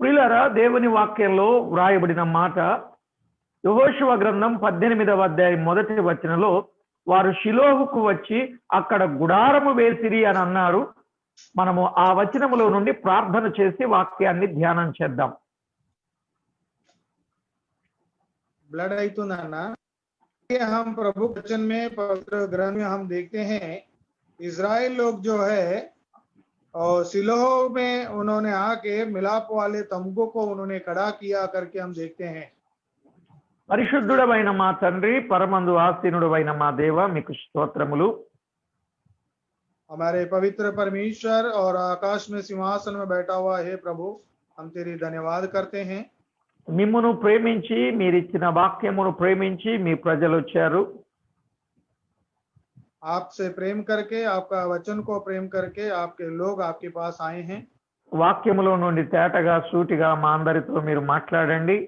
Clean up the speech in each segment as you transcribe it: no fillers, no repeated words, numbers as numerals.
ప్రియులారా, దేవుని వాక్యంలో వ్రాయబడిన మాట యెహోషువ గ్రంథం 18వ అధ్యాయం మొదటి వచనంలో వారు షిలోహుకు వచ్చి అక్కడ గుడారము వేసిరి అని అన్నారు. మనము ఆ వచనములో నుండి ప్రార్థన చేసి వాక్యాన్ని ధ్యానం చేద్దాం. ब्लड आई तो ना हम प्रभु वचन में पवित्र ग्रंथ में हम देखते हैं इजराइल लोग जो है और सिलोह में उन्होंने आके मिलाप वाले तंबू को उन्होंने खड़ा किया करके हम देखते हैं। పరిశుద్ధుడవైన మా తండ్రి, పరమందు ఆసీనుడవైన మా దేవ, మీకు స్తోత్రములు. हमारे पवित्र परमेश्वर और आकाश में सिंहासन में बैठा हुआ है प्रभु, हम तेरी धन्यवाद करते हैं। మిమ్మును ప్రేమించి మీరిచ్చిన వాక్యమును ప్రేమించి మీ ప్రజలు వచ్చారు. आपसे प्रेम करके, आपका वचन को प्रेम करके आपके लोग आपके पास आए हैं। వాక్యములో నుండి తేటగా సూటిగా మా అందరితో మీరు మాట్లాడండి.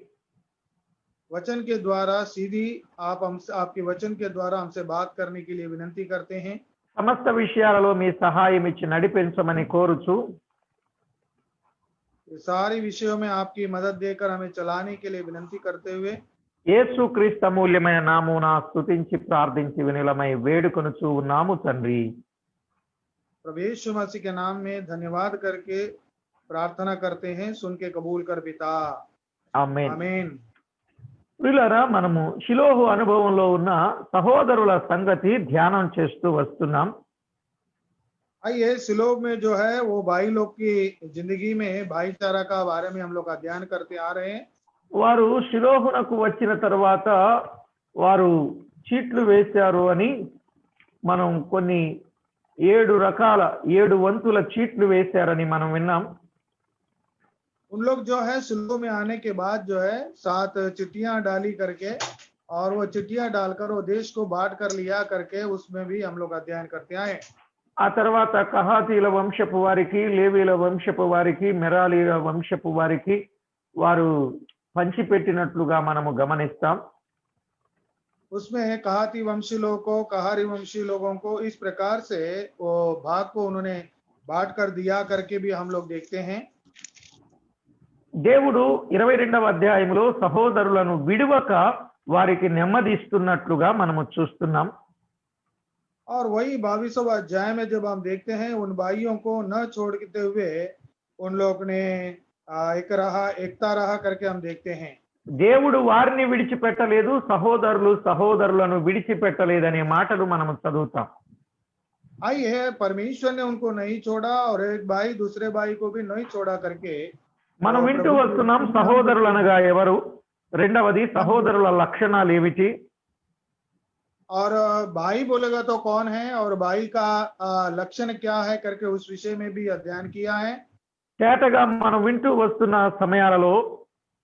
वचन के द्वारा सीधी आप हमसे, आपके वचन के द्वारा हमसे बात करने के लिए विनती करते हैं। సమస్త విషయాలలో మీ సహాయం ఇచ్చి నడిపించమని కోరుచు सारी विषयों में आपकी मदद देकर हमें चलाने के लिए विनती करते हुए యేసుక్రీస్తు మూల్యమైన నామమున స్తుతించి ప్రార్థించి వినులమై వేడుకొనుచు ఉన్నాము తండ్రి. प्रभु यीशु मसीह के नाम में धन्यवाद करके प्रार्थना करते हैं, सुन के कबूल कर पिता, ఆమేన్. आमीन। ప్రియులారా, మనము షిలోహు అనుభవంలో ఉన్న సహోదరుల సంగతి ధ్యానం చేస్తూ వస్తున్నాం. आइए, सिलोह में जो है वो भाई लोग की जिंदगी में भाईचारा का बारे में हम लोग अध्ययन करते आ रहे हैं। వారు షిలోహునకు వచ్చిన తర్వాత వారు చీట్లు వేశారు అని మనం కొన్ని 7 వంతుల చీట్లు వేశారని మనం విన్నాం. उन लोग जो है सिलोह में आने के बाद जो है 7 चिट्ठियां डाली करके और वो चिट्ठियां डालकर वो देश को बांट कर लिया करके उसमें भी हम लोग अध्ययन करते आए। ఆ తర్వాత కహాతీల వంశపు వారికి, లేవీల వంశపు వారికి, మెరాలీల వంశపు వారికి వారు పంచిపెట్టినట్లుగా మనము గమనిస్తాం. उसमें कहाती वंशी लोगों को, कहारी वंशी लोगों को इस प्रकार से वो भाग को उन्होंने बांट कर दिया करके भी हम लोग देखते हैं। దేవుడు 22వ అధ్యాయంలో సహోదరులను విడువక వారికి నెమ్మది ఇస్తున్నట్లుగా మనము చూస్తున్నాం. और वही 22वें अध्याय में जब हम देखते हैं उन भाइयों को न छोड़ते हुए उन लोग ने एकता रहा करके हम देखते हैं। దేవుడు వారిని విడిచిపెట్టలేదు, సహోదరులు సహోదరులను విడిచిపెట్టలేదనే మాటలు మనము చదువుతాం. आइए, परमेश्वर ने उनको नहीं छोड़ा और एक भाई दूसरे भाई को भी नहीं छोड़ा करके మనం వింటూ వస్తున్నాం. సహోదరులు అనగా ఎవరు, రెండవది సహోదరుల లక్షణాలు ఏమిటి, और भाई बोलेगा तो कौन है और भाई का लक्षण क्या है करके उस विषय में भी अध्ययन किया है। తేటగా మనం వింటూ వస్తున్న సమయాలలో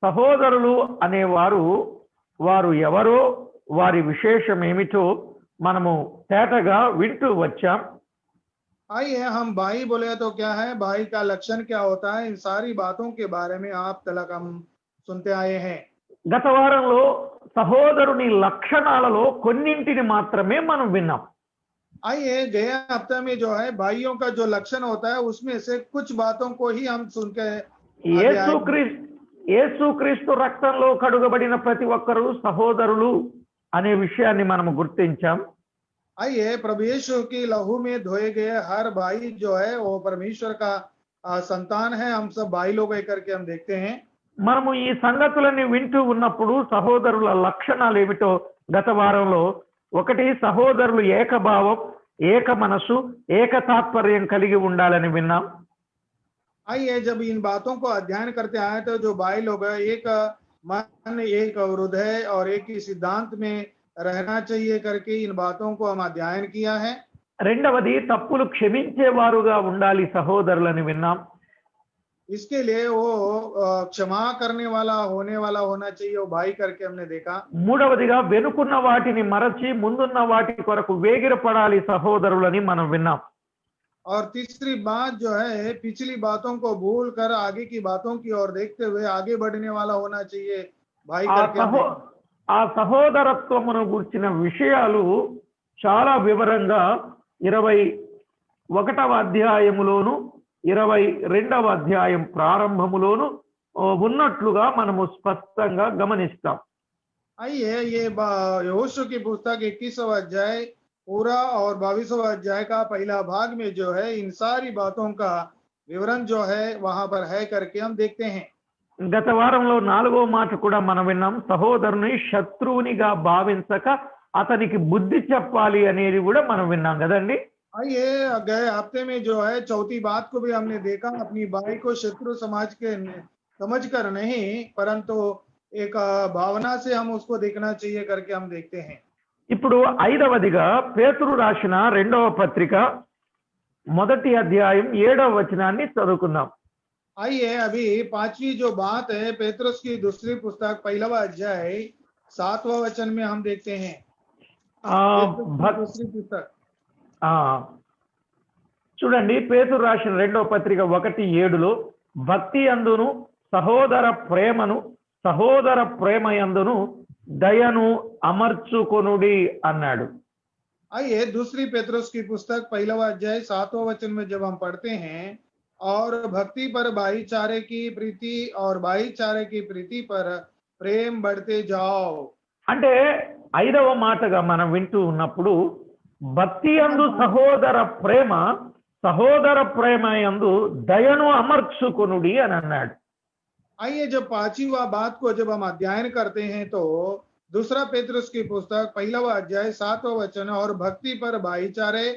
సహోదరులు అనేవారు వారు ఎవరో, వారి విశేషం ఏమిటో మనము తేటగా వింటూ వచ్చాం. आइए, हम भाई बोले तो क्या है, भाई का लक्षण क्या होता है, इन सारी बातों के बारे में आप तक हम सुनते आए हैं। గత వారంలో సహోదరుని లక్షణాలలో కొన్నింటిని మాత్రమే మనం విన్నాం. आइए, गया हफ्ते में जो है भाइयों का जो लक्षण होता है उसमें से कुछ बातों को ही हम सुन के యేసుక్రీస్తు రక్తంలో కడుగబడిన ప్రతి ఒక్కరూ సహోదరులు అనే విషయాన్ని మనము గుర్తించాం. आइए, प्रभु यीशु की लहू में धोए गए हर भाई जो है वो परमेश्वर का संतान है, हम सब भाई लोग करके हम देखते हैं। మనము ఈ సంగతులన్నీ వింటూ ఉన్నప్పుడు సహోదరుల లక్షణాలు ఏమిటో గత వారంలో, ఒకటి సహోదరులు ఏకభావం, ఏక మనసు, ఏక తాత్పర్యం కలిగి ఉండాలని విన్నాం. आइए, जब इन बातों को अध्ययन करते आए तो जो भाई लोग एक मन, एक हृदय और एक ही सिद्धांत में रहना चाहिए करके इन बातों को हम अध्ययन किया है। రెండవది తప్పులు క్షమించేవారుగా ఉండాలి సహోదరులని విన్నాం. इसके लिए वो क्षमा करने वाला होना चाहिए वो भाई करके हमने देखा। మూడవదిగా వెనుకున్న వాటిని మరచి ముందున్న వాటి కొరకు వేగిరపడాలి సహోదరులని మనం విన్నాం. और तीसरी बात जो है, पिछली बातों को भूल कर आगे की बातों की ओर देखते हुए आगे बढ़ने वाला होना चाहिए भाई करके ఆ సహోదరత్వమును గురించిన విషయాలు చాలా వివరంగా 21వ అధ్యాయములోను 22వ అధ్యాయం ప్రారంభములోను ఉన్నట్లుగా మనము స్పష్టంగా గమనిస్తాం. आइए ये यहोशू की पुस्तक 21वां अध्याय पूरा और 22वां अध्याय का पहला भाग में जो है इन सारी बातों का विवरण जो है वहां पर है करके हम देखते हैं। గత వారంలో 4వ మాట కూడా మనం విన్నాం, సహోదరుని శత్రువునిగా భావించక అతనికి బుద్ధి చెప్పాలి అనేది కూడా మనం విన్నాం కదండి. आइए गए हफ्ते में जो है चौथी बात को भी हमने देखा, अपनी भाई को शत्रु समझ कर नहीं परंतु एक भावना से हम उसको देखना चाहिए करके हम देखते हैं। ఇప్పుడు 5వదిగా పేతురు రాసిన 2వ పత్రిక 1వ అధ్యాయం 7వ వచనాన్ని చదువుకుందాం. आइए अभी 5वीं जो बात है पेतरुस की दूसरी पुस्तक 1वां अध्याय 7वां वचन में हम देखते हैं। दूसरी पुस्तक చూడండి, పేతురు రాసిన 2వ పత్రిక 1:7లో భక్తి యందును సహోదర ప్రేమ యందును దయను అమర్చుకొనుడి అన్నాడు. आइए दूसरी पेतरुस की पुस्तक 1वां अध्याय 7वां वचन में जब हम पढ़ते हैं और भक्ति पर भाईचारे की प्रीति और भाईचारे की प्रीति पर प्रेम बढ़ते जाओ। అంటే 5వ మాటగా మనం వింటూ ఉన్నప్పుడు భక్తి యందు సహోదర ప్రేమ యందు దయను అమర్చుకొనుడి అని అన్నాడు. आइए जब 5वीं बात को जब हम अध्ययन करते हैं तो दूसरा पेतरुस की पुस्तक 1वां अध्याय 7वां वचन और भक्ति पर भाईचारे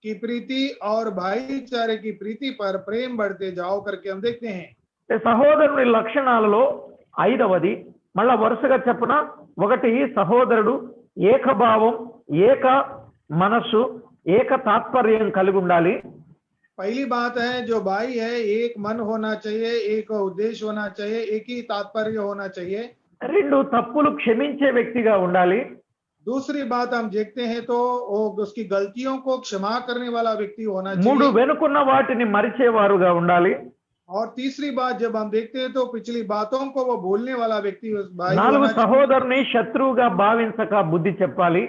की प्रीति और भाईचारे की प्रीति पर प्रेम बढ़ते जाओ करके हम देखते हैं। సహోదరుని లక్షణాలలో 5వది మళ్ళా వరుసగా చెప్పున, 1 సహోదరుడు ఏకభావం, ఏక మనస్సు, ఏక తాత్పర్యం కలిగి ఉండాలి. पहली बात है जो भाई है एक मन होना चाहिए, एक उद्देश्य होना चाहिए, एक ही तात्पर्य होना चाहिए। 2 తప్పులు క్షమించే వ్యక్తిగా ఉండాలి. दूसरी बात हम देखते हैं तो वो उसकी गलतियों को क्षमा करने वाला व्यक्ति होना 3 चाहिए। వెనుకున్న వాటిని మరిచేవారుగా ఉండాలి. और तीसरी बात जब हम देखते हैं तो पिछली बातों को वो भूलने वाला व्यक्ति उस भाई 4 సహోదరుని శత్రువుగా భావించక బుద్ధి చెప్పాలి.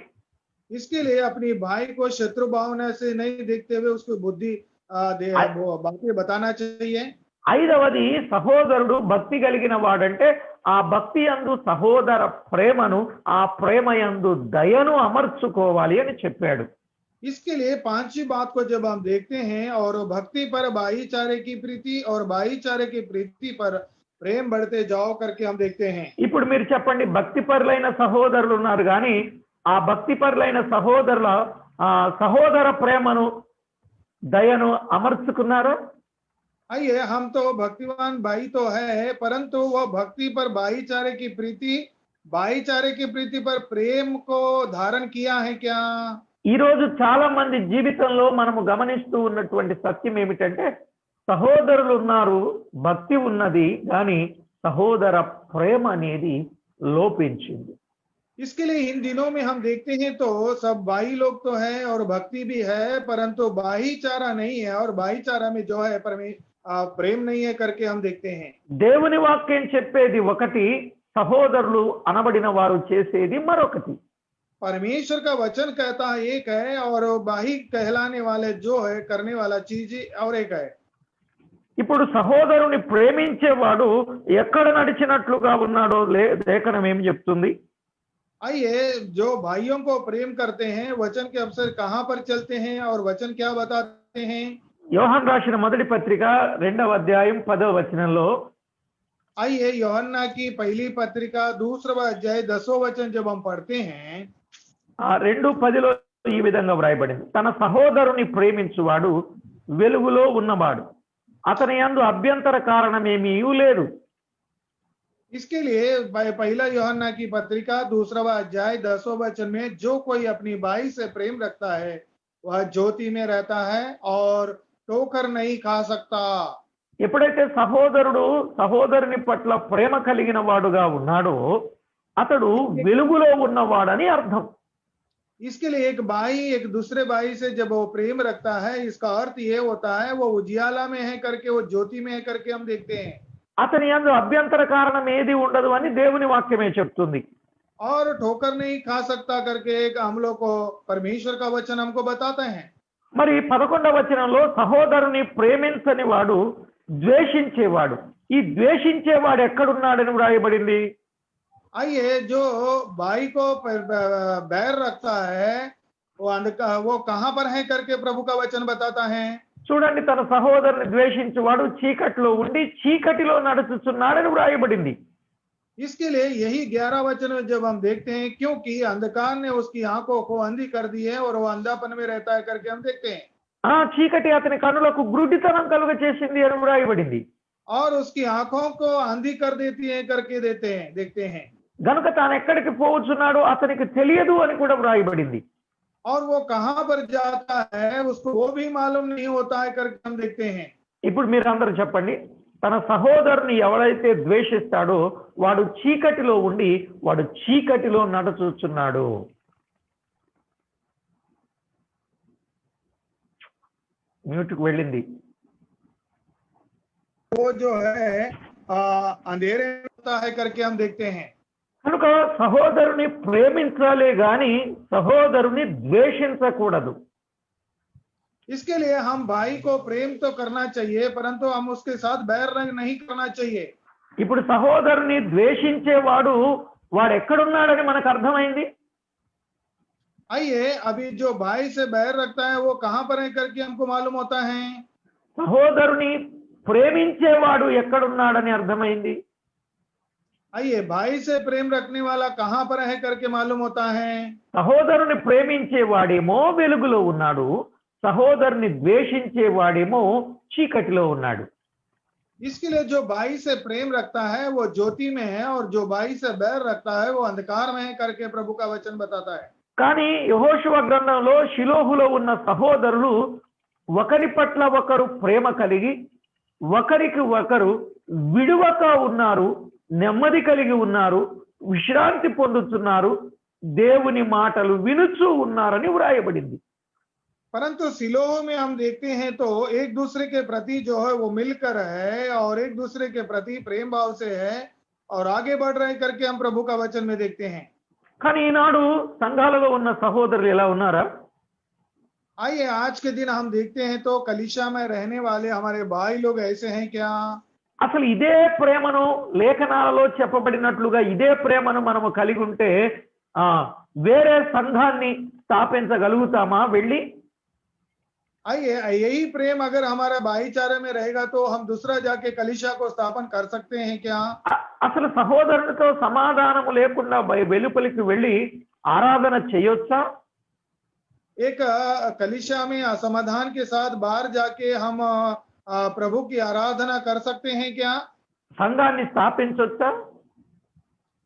इसके लिए अपनी भाई को शत्रु भावना से नहीं देखते हुए उसको बुद्धि बातें बताना चाहिए। 5వది సహోదరుడు భక్తి కలిగిన వాడంటే ఆ భక్తి యందు సహోదర ప్రేమను, ఆ ప్రేమ యందు దయను అమర్చుకోవాలి అని చెప్పాడు. इसके लिए 5वीं बात को जब हम देखते हैं और भक्ति पर भाईचारे की प्रीति और भाईचारे की प्रीति पर प्रेम बढ़ते जाओ करके हम देखते हैं। ఇప్పుడు మీరు చెప్పండి, భక్తిపరులైన సహోదరులు ఉన్నారు కానీ ఆ భక్తిపరులైన సహోదర ప్రేమను దయను అమర్చుకున్నారా? आइए हम तो भक्तिवान भाई तो है परंतु वह भक्ति पर भाईचारे की प्रीति पर प्रेम को धारण किया है क्या? ఈ రోజు చాలా మంది జీవితంలో మనము గమనిస్తూ ఉన్నటువంటి సత్యం ఏమిటంటే సహోదరులు ఉన్నారు, భక్తి ఉన్నది కానీ సహోదర ప్రేమ అనేది లోపించింది. इसके लिए इन दिनों में हम देखते हैं तो सब भाई लोग तो है और भक्ति भी है परंतु भाईचारा नहीं है और भाईचारा में जो है प्रेम नहीं है करके हम देखते हैं। దేవుని వాక్యం చెప్పేది ఒకటి, సహోదరులు అనబడిన వారు చేసేది మరొకటి. परमेश्वर का वचन कहता है एक है और भाई कहलाने वाले जो है करने वाला चीज और एक है। ఇప్పుడు సహోదరుని ప్రేమించేవాడు ఎక్కడ నడిచినట్లుగా ఉన్నాడో లేఖనం ఏం చెప్తుంది? आइए जो भाइयों को प्रेम करते हैं वचन के अवसर कहां पर चलते हैं और वचन क्या बताते हैं? యోహాను రాసిన 1వ పత్రిక 2వ అధ్యాయం 10వ వచనంలో, आइए यूहन्ना की पहली पत्रिका 2वां अध्याय 10वां वचन जब हम पढ़ते हैं 2:10లో ఈ విధంగా వ్రాయబడింది, తన సహోదరుని ప్రేమించువాడు వెలుగులో ఉన్నవాడు, అతని యందు అభ్యంతర కారణమేమీ లేదు. इसके लिए पहला यूहन्ना की पत्रिका 2वां अध्याय 10वां वचन में जो कोई अपनी भाई से प्रेम रखता है वह ज्योति में रहता है और ठोकर नहीं खा सकता। ఎప్పుడైతే సహోదరుడు సహోదరుని పట్ల ప్రేమ కలిగిన వాడుగా ఉన్నాడో అతడు వెలుగులో ఉన్నవాడని అర్థం. इसके लिए एक भाई एक दूसरे भाई से जब वो प्रेम रखता है इसका अर्थ ये होता है वो उजियाला में है करके, वो ज्योति में है करके हम देखते हैं। అతని యందు అభ్యంతర కారణం ఏది ఉండదు అని దేవుని వాక్యమే చెప్తుంది. और ठोकर नहीं खा सकता करके एक हम लोग को परमेश्वर का वचन हमको बताते हैं। మరి 11వ వచనంలో సహోదరుని ప్రేమించని వాడు ద్వేషించేవాడు. ఈ ద్వేషించేవాడు ఎక్కడున్నాడని వ్రాయబడింది? आइए, जो भाई को बैर रखता है वो कहां पर है करके प्रभु का वचन बताता है। చూడండి, తన సహోదరుని ద్వేషించువాడు చీకటిలో ఉండి చీకటిలో నడుచుచున్నాడని వ్రాయబడింది. इसके लिए यही 11 वचन में जब हम देखते हैं, क्योंकि अंधकार ने उसकी आंखों को अंधी कर दी है और वो अंधापन में रहता है करके हम देखते हैं। ఆ చీకటి అతని కనులకు గుడ్డితనం కలుగ చేసింది అని వ్రాయబడింది. और उसकी आंखों को अंधी कर देती है करके देखते हैं। గనుక తాను ఎక్కడికి పోవచ్చున్నాడో అతనికి తెలియదు అని కూడా వ్రాయబడింది. और वो कहां पर जाता है उसको वो भी मालूम नहीं होता है करके हम देखते हैं। ఇప్పుడు మీరందరూ చెప్పండి, తన సహోదరుని ఎవరైతే ద్వేషిస్తాడో వాడు చీకటిలో ఉండి వాడు చీకటిలో నడుచుచున్నాడు. మ్యూట్కి వెళ్ళింది. वो जो है अंधेरे में होता है करके हम देखते हैं। కనుక సహోదరుని ప్రేమించాలే గాని సహోదరుని ద్వేషించకూడదు. इसके लिए हम भाई को प्रेम तो करना चाहिए, परंतु हम उसके साथ बैर नहीं करना चाहिए। ఇప్పుడు సహోదరుని ద్వేషించేవాడు వాడు ఎక్కడున్నాడని మనకు అర్థమైంది. आइए, अभी जो भाई से बैर रखता है वो कहां पर है करके हमको मालूम होता है। సహోదరుని ప్రేమించేవాడు ఎక్కడున్నాడని అర్థమైంది. आइए, भाई से प्रेम रखने वाला कहां पर है करके मालूम होता है। సహోదరుని ప్రేమించేవాడేమో వెలుగులో ఉన్నాడు, సహోదరుని ద్వేషించేవాడేమో చీకటిలో ఉన్నాడు. इसके लिए जो भाई से प्रेम रखता है वो ज्योति में है और जो भाई से बैर रखता है वो अंधकार में है करके प्रभु का वचन बताता है। కానీ యెహోషువ గ్రంథంలో షిలోహులో ఉన్న సహోదరులు ఒకరి పట్ల ఒకరు ప్రేమ కలిగి ఒకరికి ఒకరు విడువక ఉన్నారు, నెమ్మది కలిగి ఉన్నారు, విశ్రాంతి పొందుతున్నారు, దేవుని మాటలు వినుచూ ఉన్నారని వ్రాయబడింది. परंतु सिलोह में हम देखते हैं तो एक दूसरे के प्रति जो है वो मिलकर है और एक दूसरे के प्रति प्रेम भाव से है और आगे बढ़ रहे करके हम प्रभु का वचन में देखते हैं। కానీ ఈనాడు సంఘాలలో ఉన్న సహోదరులు ఎలా ఉన్నారా? आइए, आज के दिन हम देखते हैं तो कलीसिया में रहने वाले हमारे भाई लोग ऐसे हैं क्या? అసలు ఇదే ప్రేమను లేఖనాలలో చెప్పబడినట్లుగా ఇదే ప్రేమను మనము కలిగి ఉంటే వేరే సంఘాన్ని స్థాపించగలుగుతామా? వెళ్ళి आइए, यही प्रेम अगर हमारा भाईचारे में रहेगा तो हम दूसरा जाके कलीसिया को स्थापन कर सकते हैं क्या? అసలు సహోదరునితో సమాధానము లేకుండా వెలుపలికి వెళ్ళి ఆరాధన చేయొచ్చా? एक कलीसिया में असमाधान के साथ बाहर जाके हम प्रभु की आराधना कर सकते हैं क्या? సంఘాన్ని స్థాపించొచ్చా?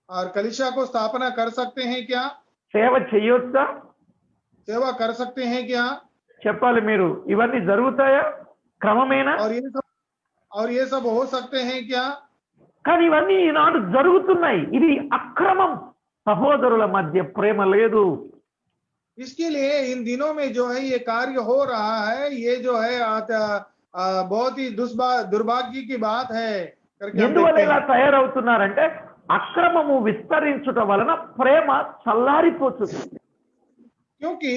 और कलीसिया को स्थापना कर सकते हैं क्या? సేవ చేయొచ్చా? सेवा कर सकते हैं क्या? చెప్పాలి మీరు. ఇవన్నీ జరుగుతాయా క్రమమేనా? और ये सब हो सकते हैं क्या? కానీ ఇవన్నీ ఈనాడు జరుగుతున్నాయి. ఇది అక్రమం. సహోదరుల మధ్య ప్రేమ లేదు. इसके लिए इन दिनों में जो है ये कार्य हो रहा है, ये जो है बहुत ही दुर्भाग्य की बात है करके हम ఎందువల్ల देखते ఇలా हैं। తయారవుతున్నారంటే అక్రమము విస్తరించుట వలన ప్రేమ చల్లారిపోతుంది. क्योंकि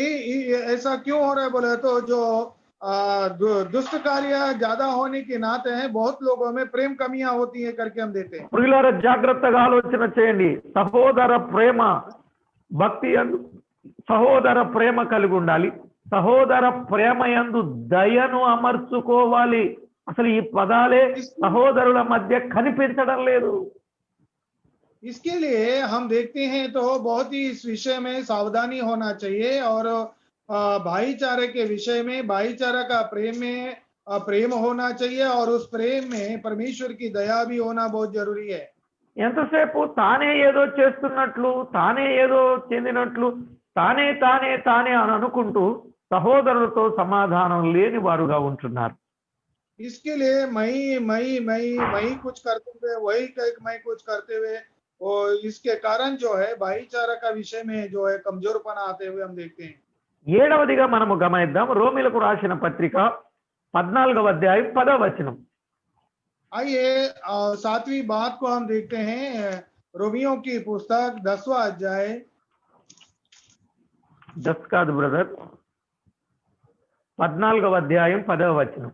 ऐसा क्यों हो रहा है बोले तो जो दुष्ट कार्य ज्यादा होने के नाते हैं बहुत लोगों में प्रेम कमियां होती है करके हम देते हैं। ప్రియులారా, జాగ్రత్తగా ఆలోచన చేయండి. సహోదర ప్రేమ భక్తి యందు సహోదర ప్రేమ కలిగి ఉండాలి. సహోదర ప్రేమ యందు దయను అమర్చుకోవాలి. అసలు ఈ పదాలే సహోదరుల మధ్య కనిపించడం లేదు. इसके लिए हम देखते हैं तो बहुत ही इस विषय में सावधानी होना चाहिए और भाईचारे के विषय में भाईचारा का प्रेम होना चाहिए और उस प्रेम में परमेश्वर की दया भी होना बहुत जरूरी है। ఎంతసేపు తానే ఏదో చేస్తున్నట్లు, తానే ఏదో చెందినట్లు, తానే తానే తానే అని అనుకుంటూ సహోదరులతో సమాధానం లేని వారుగా ఉంటున్నారు. इसके लिए मैं कुछ करते हुए वही मैं कुछ करते हुए और इसके कारण जो है भाईचारा का विषय में जो है कमजोरपना आते हुए हम देखते हैं। 7వదిగా మనము గమనిద్దాం. రోమీలకు రాసిన పత్రిక 14వ అధ్యాయం 10వ వచనం. आइए, 7वीं बात को हम देखते हैं। रोमियों की पुस्तक 10वां अध्याय 10 కాదు బ్రదర్, 14వ అధ్యాయం 10వ వచనం.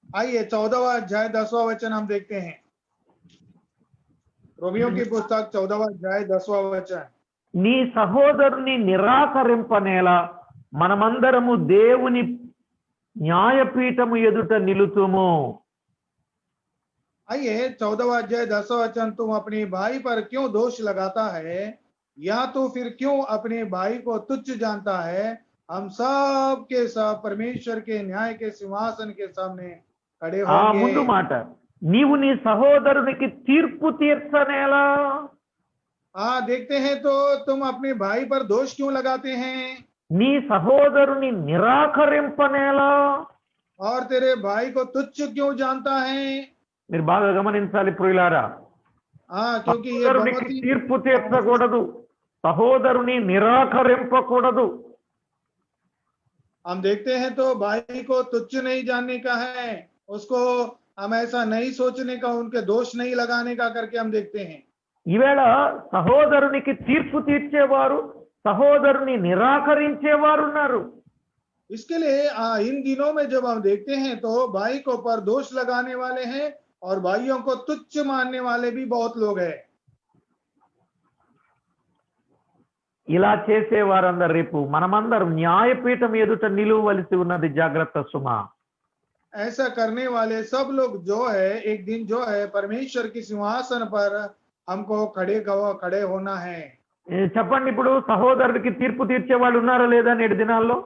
आइए 14वां अध्याय 10वां वचन हम देखते हैं। रोमियो की पुस्तक 14वां अध्याय 10वां वचन। నీ సహోదరుని నిరాకరింపనేలా మనమందరము దేవుని న్యాయపీఠము ఎదుట నిలుతుము. आइए 14वां अध्याय 10वां वचन, तुम अपने भाई पर क्यों दोष लगाता है, या तो फिर क्यों अपने भाई को तुच्छ जानता है। हम सब के सब परमेश्वर के न्याय के सिंहासन के सामने खड़े ఆ ముందు होंगे। మాట, నీవు నీ సహోదరునికి తీర్పు తీర్చనేలా. हाँ, देखते हैं तो तुम अपने भाई पर दोष क्यों लगाते हैं, నీ సహోదరుని నిరాకరింపనేలా. और तेरे भाई को तुच्छ क्यों जानता है। మీరు బాగా గమనించాలి ప్రియులారా, हाँ, क्योंकि ये సహోదరునికి बहुत ही తీర్పు తీర్చకూడదు, సహోదరుని నిరాకరింపకూడదు. हम देखते हैं तो भाई को तुच्छ नहीं जानने का है, उसको हम ऐसा नहीं सोचने का, उनके दोष नहीं लगाने का करके हम देखते हैं। ఈవేళ సహోదరునికి తీర్పు తీర్చేవారు, సహోదరుని నిరాకరించేవారు ఉన్నారు. इसके लिए इन दिनों में जब हम देखते हैं तो भाई को पर दोष लगाने वाले हैं और भाइयों को तुच्छ मानने वाले भी बहुत लोग हैं। ఇలా చేసేవారందరూ రేపు మనమందరం న్యాయపీఠం ఎదుట నిలువవలసి ఉన్నది. జాగ్రత్త సుమా. ऐसा करने वाले सब लोग जो है एक दिन जो है परमेश्वर की सिंहासन पर हमको खड़े होना है। చెప్పండి, ఇప్పుడు సహోదరుడికి తీర్పు తీర్చే వాళ్ళు ఉన్నారా లేదా నేటి దినాల్లో?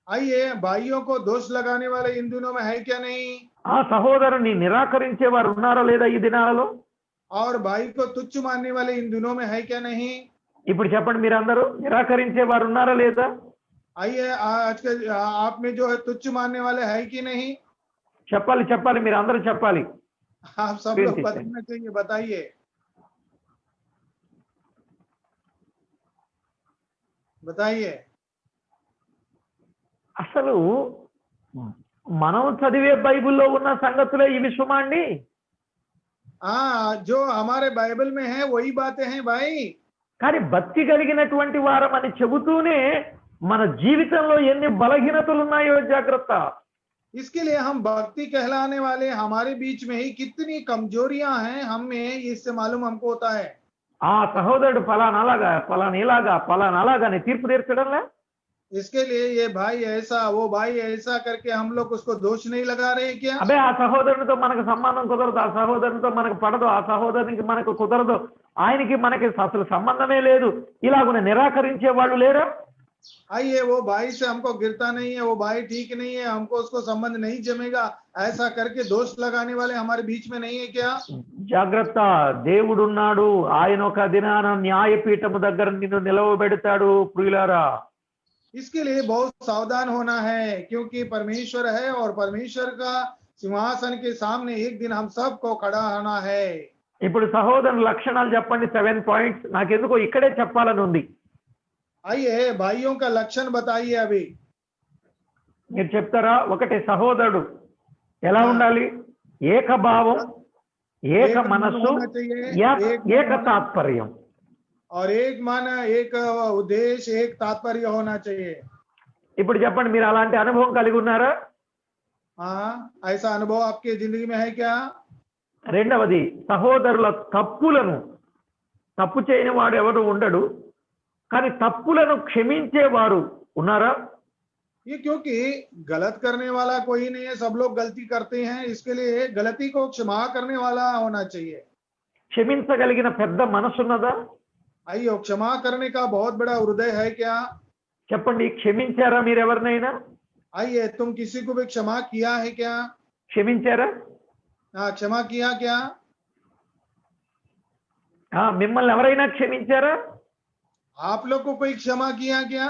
आइए, भाइयों को दोष लगाने वाले इन दिनों में है क्या नहीं, ఆ సహోదరుని నిరాకరించే వారు ఉన్నారా లేదా ఈ దినాలలో? और भाई को तुच्छ मानने वाले इन दिनों में है क्या नहीं। ఇప్పుడు చెప్పండి, మీరందరూ నిరాకరించే వారు ఉన్నారా లేదా? आइए, आज के आप में जो है तुच्छ मानने वाले है कि नहीं। చెప్పాలి చెప్పాలి, మీరు అందరూ చెప్పాలి. आप सब लोग बताना चाहिए, बताइए बताइए। అసలు మనం చదివే బైబిల్లో ఉన్న సంగతులే ఇవి సుమా అండి. हाँ, जो हमारे बाइबल में है वही बातें हैं भाई। కానీ భక్తి కలిగినటువంటి వారమని చెబుతూనే మన జీవితంలో ఎన్ని బలహీనతలు ఉన్నాయో జాగ్రత్త. इसके लिए हम भक्ति कहलाने वाले हमारे बीच में ही कितनी कमजोरियां हैं हमें इससे मालूम हमको होता है। ఆ సహోదరుడు ఫలానాలాగా ఫలానాలాగా అని తీర్పు తీర్చడంలే. इसके लिए ये भाई ऐसा, वो भाई ऐसा करके हम लोग उसको दोष नहीं लगा रहे क्या। అబే ఆ సహోదరునితో మనకు సంబంధం కుదరదు, ఆ సహోదరునితో మనకు పడదు, ఆ సహోదరునికి మనకు కుదరదు, ఆయనకి మనకి అసలు సంబంధమే లేదు, ఇలాగున నిరాకరించే వాళ్ళు లేరా? आइए, वो भाई से हमको गिरता नहीं है, वो भाई ठीक नहीं है, हमको उसको संबंध नहीं जमेगा, ऐसा करके दोष लगाने वाले हमारे बीच में नहीं है क्या। జాగ్రత్త, దేవుడున్నాడు, ఆయన ఒక దినాన న్యాయపీఠము దగ్గర నిన్ను నిలవబెడతాడు ప్రియులారా. इसके लिए बहुत सावधान होना है, क्योंकि परमेश्वर है और परमेश्वर का सिंहासन के सामने एक दिन हम सबको खड़ा होना है। ఇప్పుడు సహోదరుని లక్షణాలు చెప్పండి, 7 పాయింట్స్. నాకెందుకో ఇక్కడే చెప్పాలని ఉంది. आइए, भाइयों का लक्षण बताइए अभी। మీరు చెప్తారా? ఒకటి, సహోదరుడు ఎలా ఉండాలి? ఏకభావం, ఏక మనస్సు, ఏక తాత్పర్యం. और एक मन, एक उद्देश्य, एक तात्पर्य होना चाहिए। ఇప్పుడు చెప్పండి, మీరు అలాంటి అనుభవం కలిగి ఉన్నారా? हाँ, ऐसा अनुभव आपके जिंदगी में है क्या। రెండవది, సహోదరుల తప్పులను, తప్పు చేయని వాడు ఎవడు ఉండడు, కానీ తప్పులను క్షమించేవారు ఉన్నారా? ये क्योंकि गलत करने वाला कोई नहीं है, सब लोग गलती करते हैं, इसके लिए गलती को क्षमा करने वाला होना चाहिए। క్షమించగలిగిన పెద్ద మనసున్నదా? आइए, क्षमा करने का बहुत बड़ा हृदय है क्या। చెప్పండి, క్షమించారా మీరు ఎవరినైనా? आइए, तुम किसी को भी क्षमा किया है क्या। క్షమించారా? हाँ, क्षमा किया क्या। మిమ్మల్ని ఎవరైనా క్షమించారా? आप लोग को कोई क्षमा किया क्या।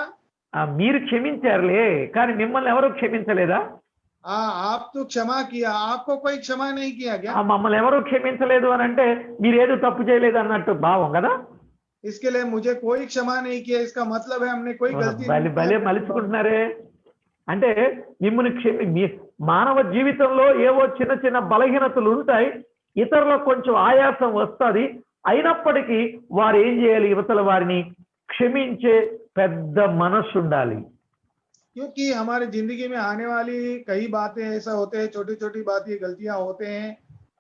మీరు క్షమించారులే, కానీ మిమ్మల్ని ఎవరు క్షమించలేదా? हाँ, आप तो क्षमा किया, आपको कोई क्षमा नहीं किया क्या। మమ్మల్ని ఎవరు క్షమించలేదు అని అంటే మీరేదో తప్పు చేయలేదు అన్నట్టు భావం కదా. इसके लिए मुझे कोई क्षमा नहीं किया, इसका मतलब है हमने कोई गलती భలే మలుచుకుంటున్నారే. అంటే మిమ్మల్ని మానవ జీవితంలో ఏవో చిన్న చిన్న బలహీనతలు ఉంటాయి, ఇతరులకు కొంచెం ఆయాసం వస్తుంది, అయినప్పటికీ వారు ఏం చేయాలి? యువతల వారిని క్షమించే పెద్ద మనస్సు ఉండాలి. क्योंकि हमारे जिंदगी में आने वाली कई बातें ऐसा होते हैं, छोटी छोटी बातें गलतियां होते हैं,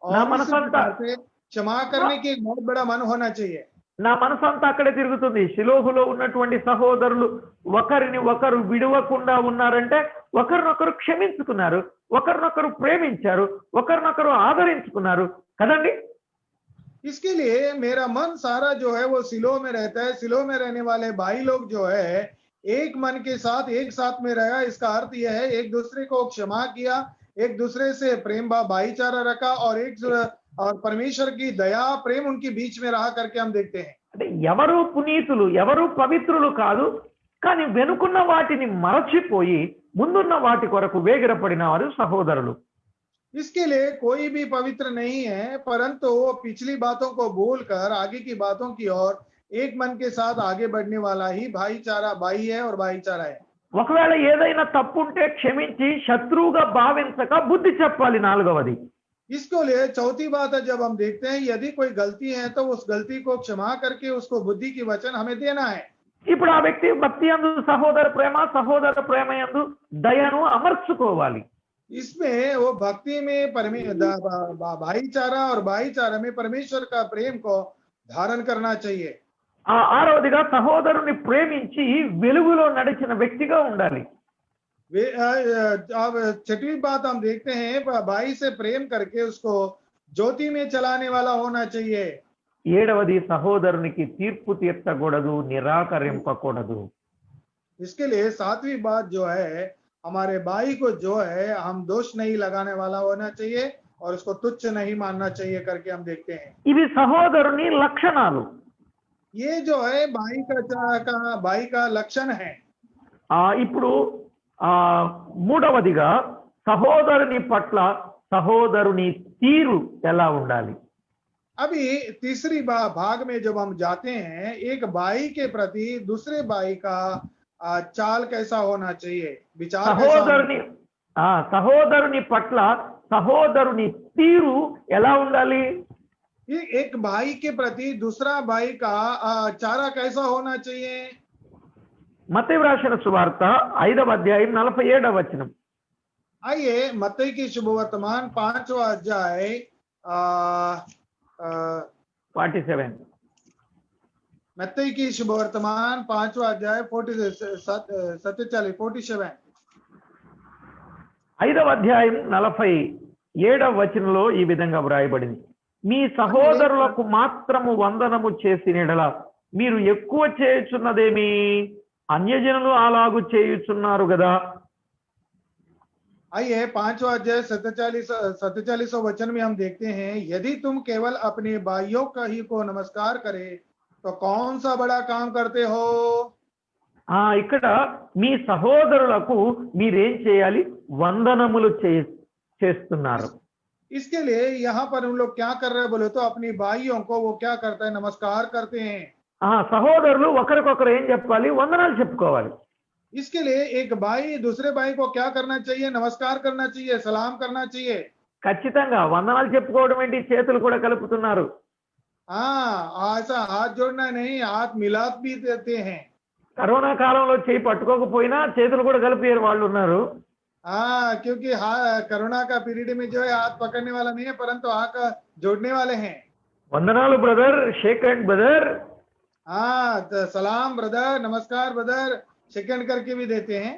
నా और इसी మనసంతా प्रकार से क्षमा करने की एक बहुत बड़ा मन होना चाहिए। నా మనసంతా అక్కడే తిరుగుతుంది. షిలోహులో ఉన్నటువంటి సహోదరులు ఒకరిని ఒకరు విడవకుండా ఉన్నారంటే ఒకరినొకరు క్షమించుకున్నారు, ఒకరినొకరు ప్రేమించారు, ఒకరినొకరు ఆదరించుకున్నారు కదండి. इसके लिए मेरा मन सारा जो है वो सिलो में रहता है। सिलो में रहने वाले भाई लोग जो है एक मन के साथ एक साथ में रहा। इसका अर्थ यह है एक दूसरे को क्षमा किया, एक दूसरे से प्रेम भाईचारा रखा, और परमेश्वर की दया प्रेम उनके बीच में रहा करके हम देखते हैं। అంటే ఎవరు పునీతులు, ఎవరు పవిత్రులు కాదు, కానీ వెనుకున్న వాటిని మరచిపోయి ముందున్న వాటి కొరకు వేగిరపడిన వారు సహోదరులు. इसके लिए कोई भी पवित्र नहीं है, परंतु वो पिछली बातों को भूलकर आगे की बातों की ओर एक मन के साथ आगे बढ़ने वाला ही भाईचारा भाई है और भाईचारा है। ఒకవేళ ఏదైనా తప్పుంటే క్షమించి శత్రువుగా భావించక బుద్ధి చెప్పాలి. నాలుగవది, इसको लिए चौथी बात है, जब हम देखते हैं यदि कोई गलती है तो उस गलती को क्षमा करके उसको बुद्धि की वचन हमें देना है। ఇప్పుడు ఆ వ్యక్తి భక్తి యందు సహోదర ప్రేమ యందు దయను అమర్చుకోవాలి. इसमें वो भक्ति में भाईचारा और भाईचारा में परमेश्वर का प्रेम को धारण करना चाहिए। ఆరవదిగా సహోదరుని ప్రేమించి వెలుగులో నడిచిన వ్యక్తిగా ఉండాలి. अब छठवीं बात हम देखते हैं भाई से प्रेम करके उसको ज्योति में चलाने वाला होना चाहिए। ఏడవది సహోదరునికి తీర్పు తీర్చకూడదు, నిరాకరింపకూడదు. इसके लिए सातवीं बात जो है हमारे भाई को जो है हम दोष नहीं लगाने वाला होना चाहिए और उसको तुच्छ नहीं मानना चाहिए करके हम देखते हैं। ఇవి సహోదరుని లక్షణాలు. ये जो है भाई का लक्षण है। ఇప్పుడు మూడవదిగా సహోదరుని పట్ల సహోదరుని తీరు ఎలా ఉండాలి. अभी तीसरी भाग में जब हम जाते हैं एक भाई के प्रति दूसरे भाई का चाल कैसा होना चाहिए, विचार సహోదరుని పట్ల సహోదరుని తీరు ఎలా ఉండాలి. एक भाई के प्रति दूसरा भाई का चारा कैसा होना चाहिए। మత్తయి వ్రాసిన సువార్త 5వ అధ్యాయం 47వ వచనం. आइए मत्ती की शुभवर्तमान 5वां अध्याय 47. मत्ती की शुभवर्तमान 5वां अध्याय 47 5వ అధ్యాయం 47వ వచనంలో ఈ విధంగా వ్రాయబడింది, మీ సహోదరులకు మాత్రము వందనము చేసిన యెడల మీరు ఎక్కువ చేయుచున్నదేమి, అన్యజనులు అలాగు చేయుచున్నారు కదా. आइए 5वां अध्याय 47 वचन में हम देखते हैं, यदि तुम केवल अपने भाइयों का ही को नमस्कार करे तो कौन सा बड़ा काम करते हो। ఇక్కడ మీ సహోదరులకు మీరేం చేయాలి, వందనములు చేస్తున్నారు. इसके लिए यहाँ पर हम लोग क्या कर रहे हैं बोले तो अपनी भाइयों को वो क्या करता है, नमस्कार करते हैं। సహోదరులు ఒకరికొకరు ఏం చెప్పాలి, వందనాలు చెప్పుకోవాలి. इसके लिए एक भाई दूसरे भाई को क्या करना चाहिए, नमस्कार करना चाहिए, सलाम करना चाहिए। ఖచ్చితంగా వందనాలు చెప్పుకోవడం ఏంటి, చేతులు కూడా కలుపుతున్నారు. ऐसा हाथ जोड़ना नहीं, हाथ मिलाप भी देते हैं। కరోనా కాలంలో చేయి పట్టుకోకపోయినా చేతులు కూడా కలిపే వాళ్ళు ఉన్నారు. क्योंकि कोरोना का पीरियड में जो है हाथ पकड़ने वाला नहीं है परंतु हाथ जोड़ने वाले हैं। వందనాలు బ్రదర్, షేక్ హ్యాండ్ బ్రదర్, तो सलाम ब्रदर, नमस्कार ब्रदर, शेक हैंड करके भी देते हैं।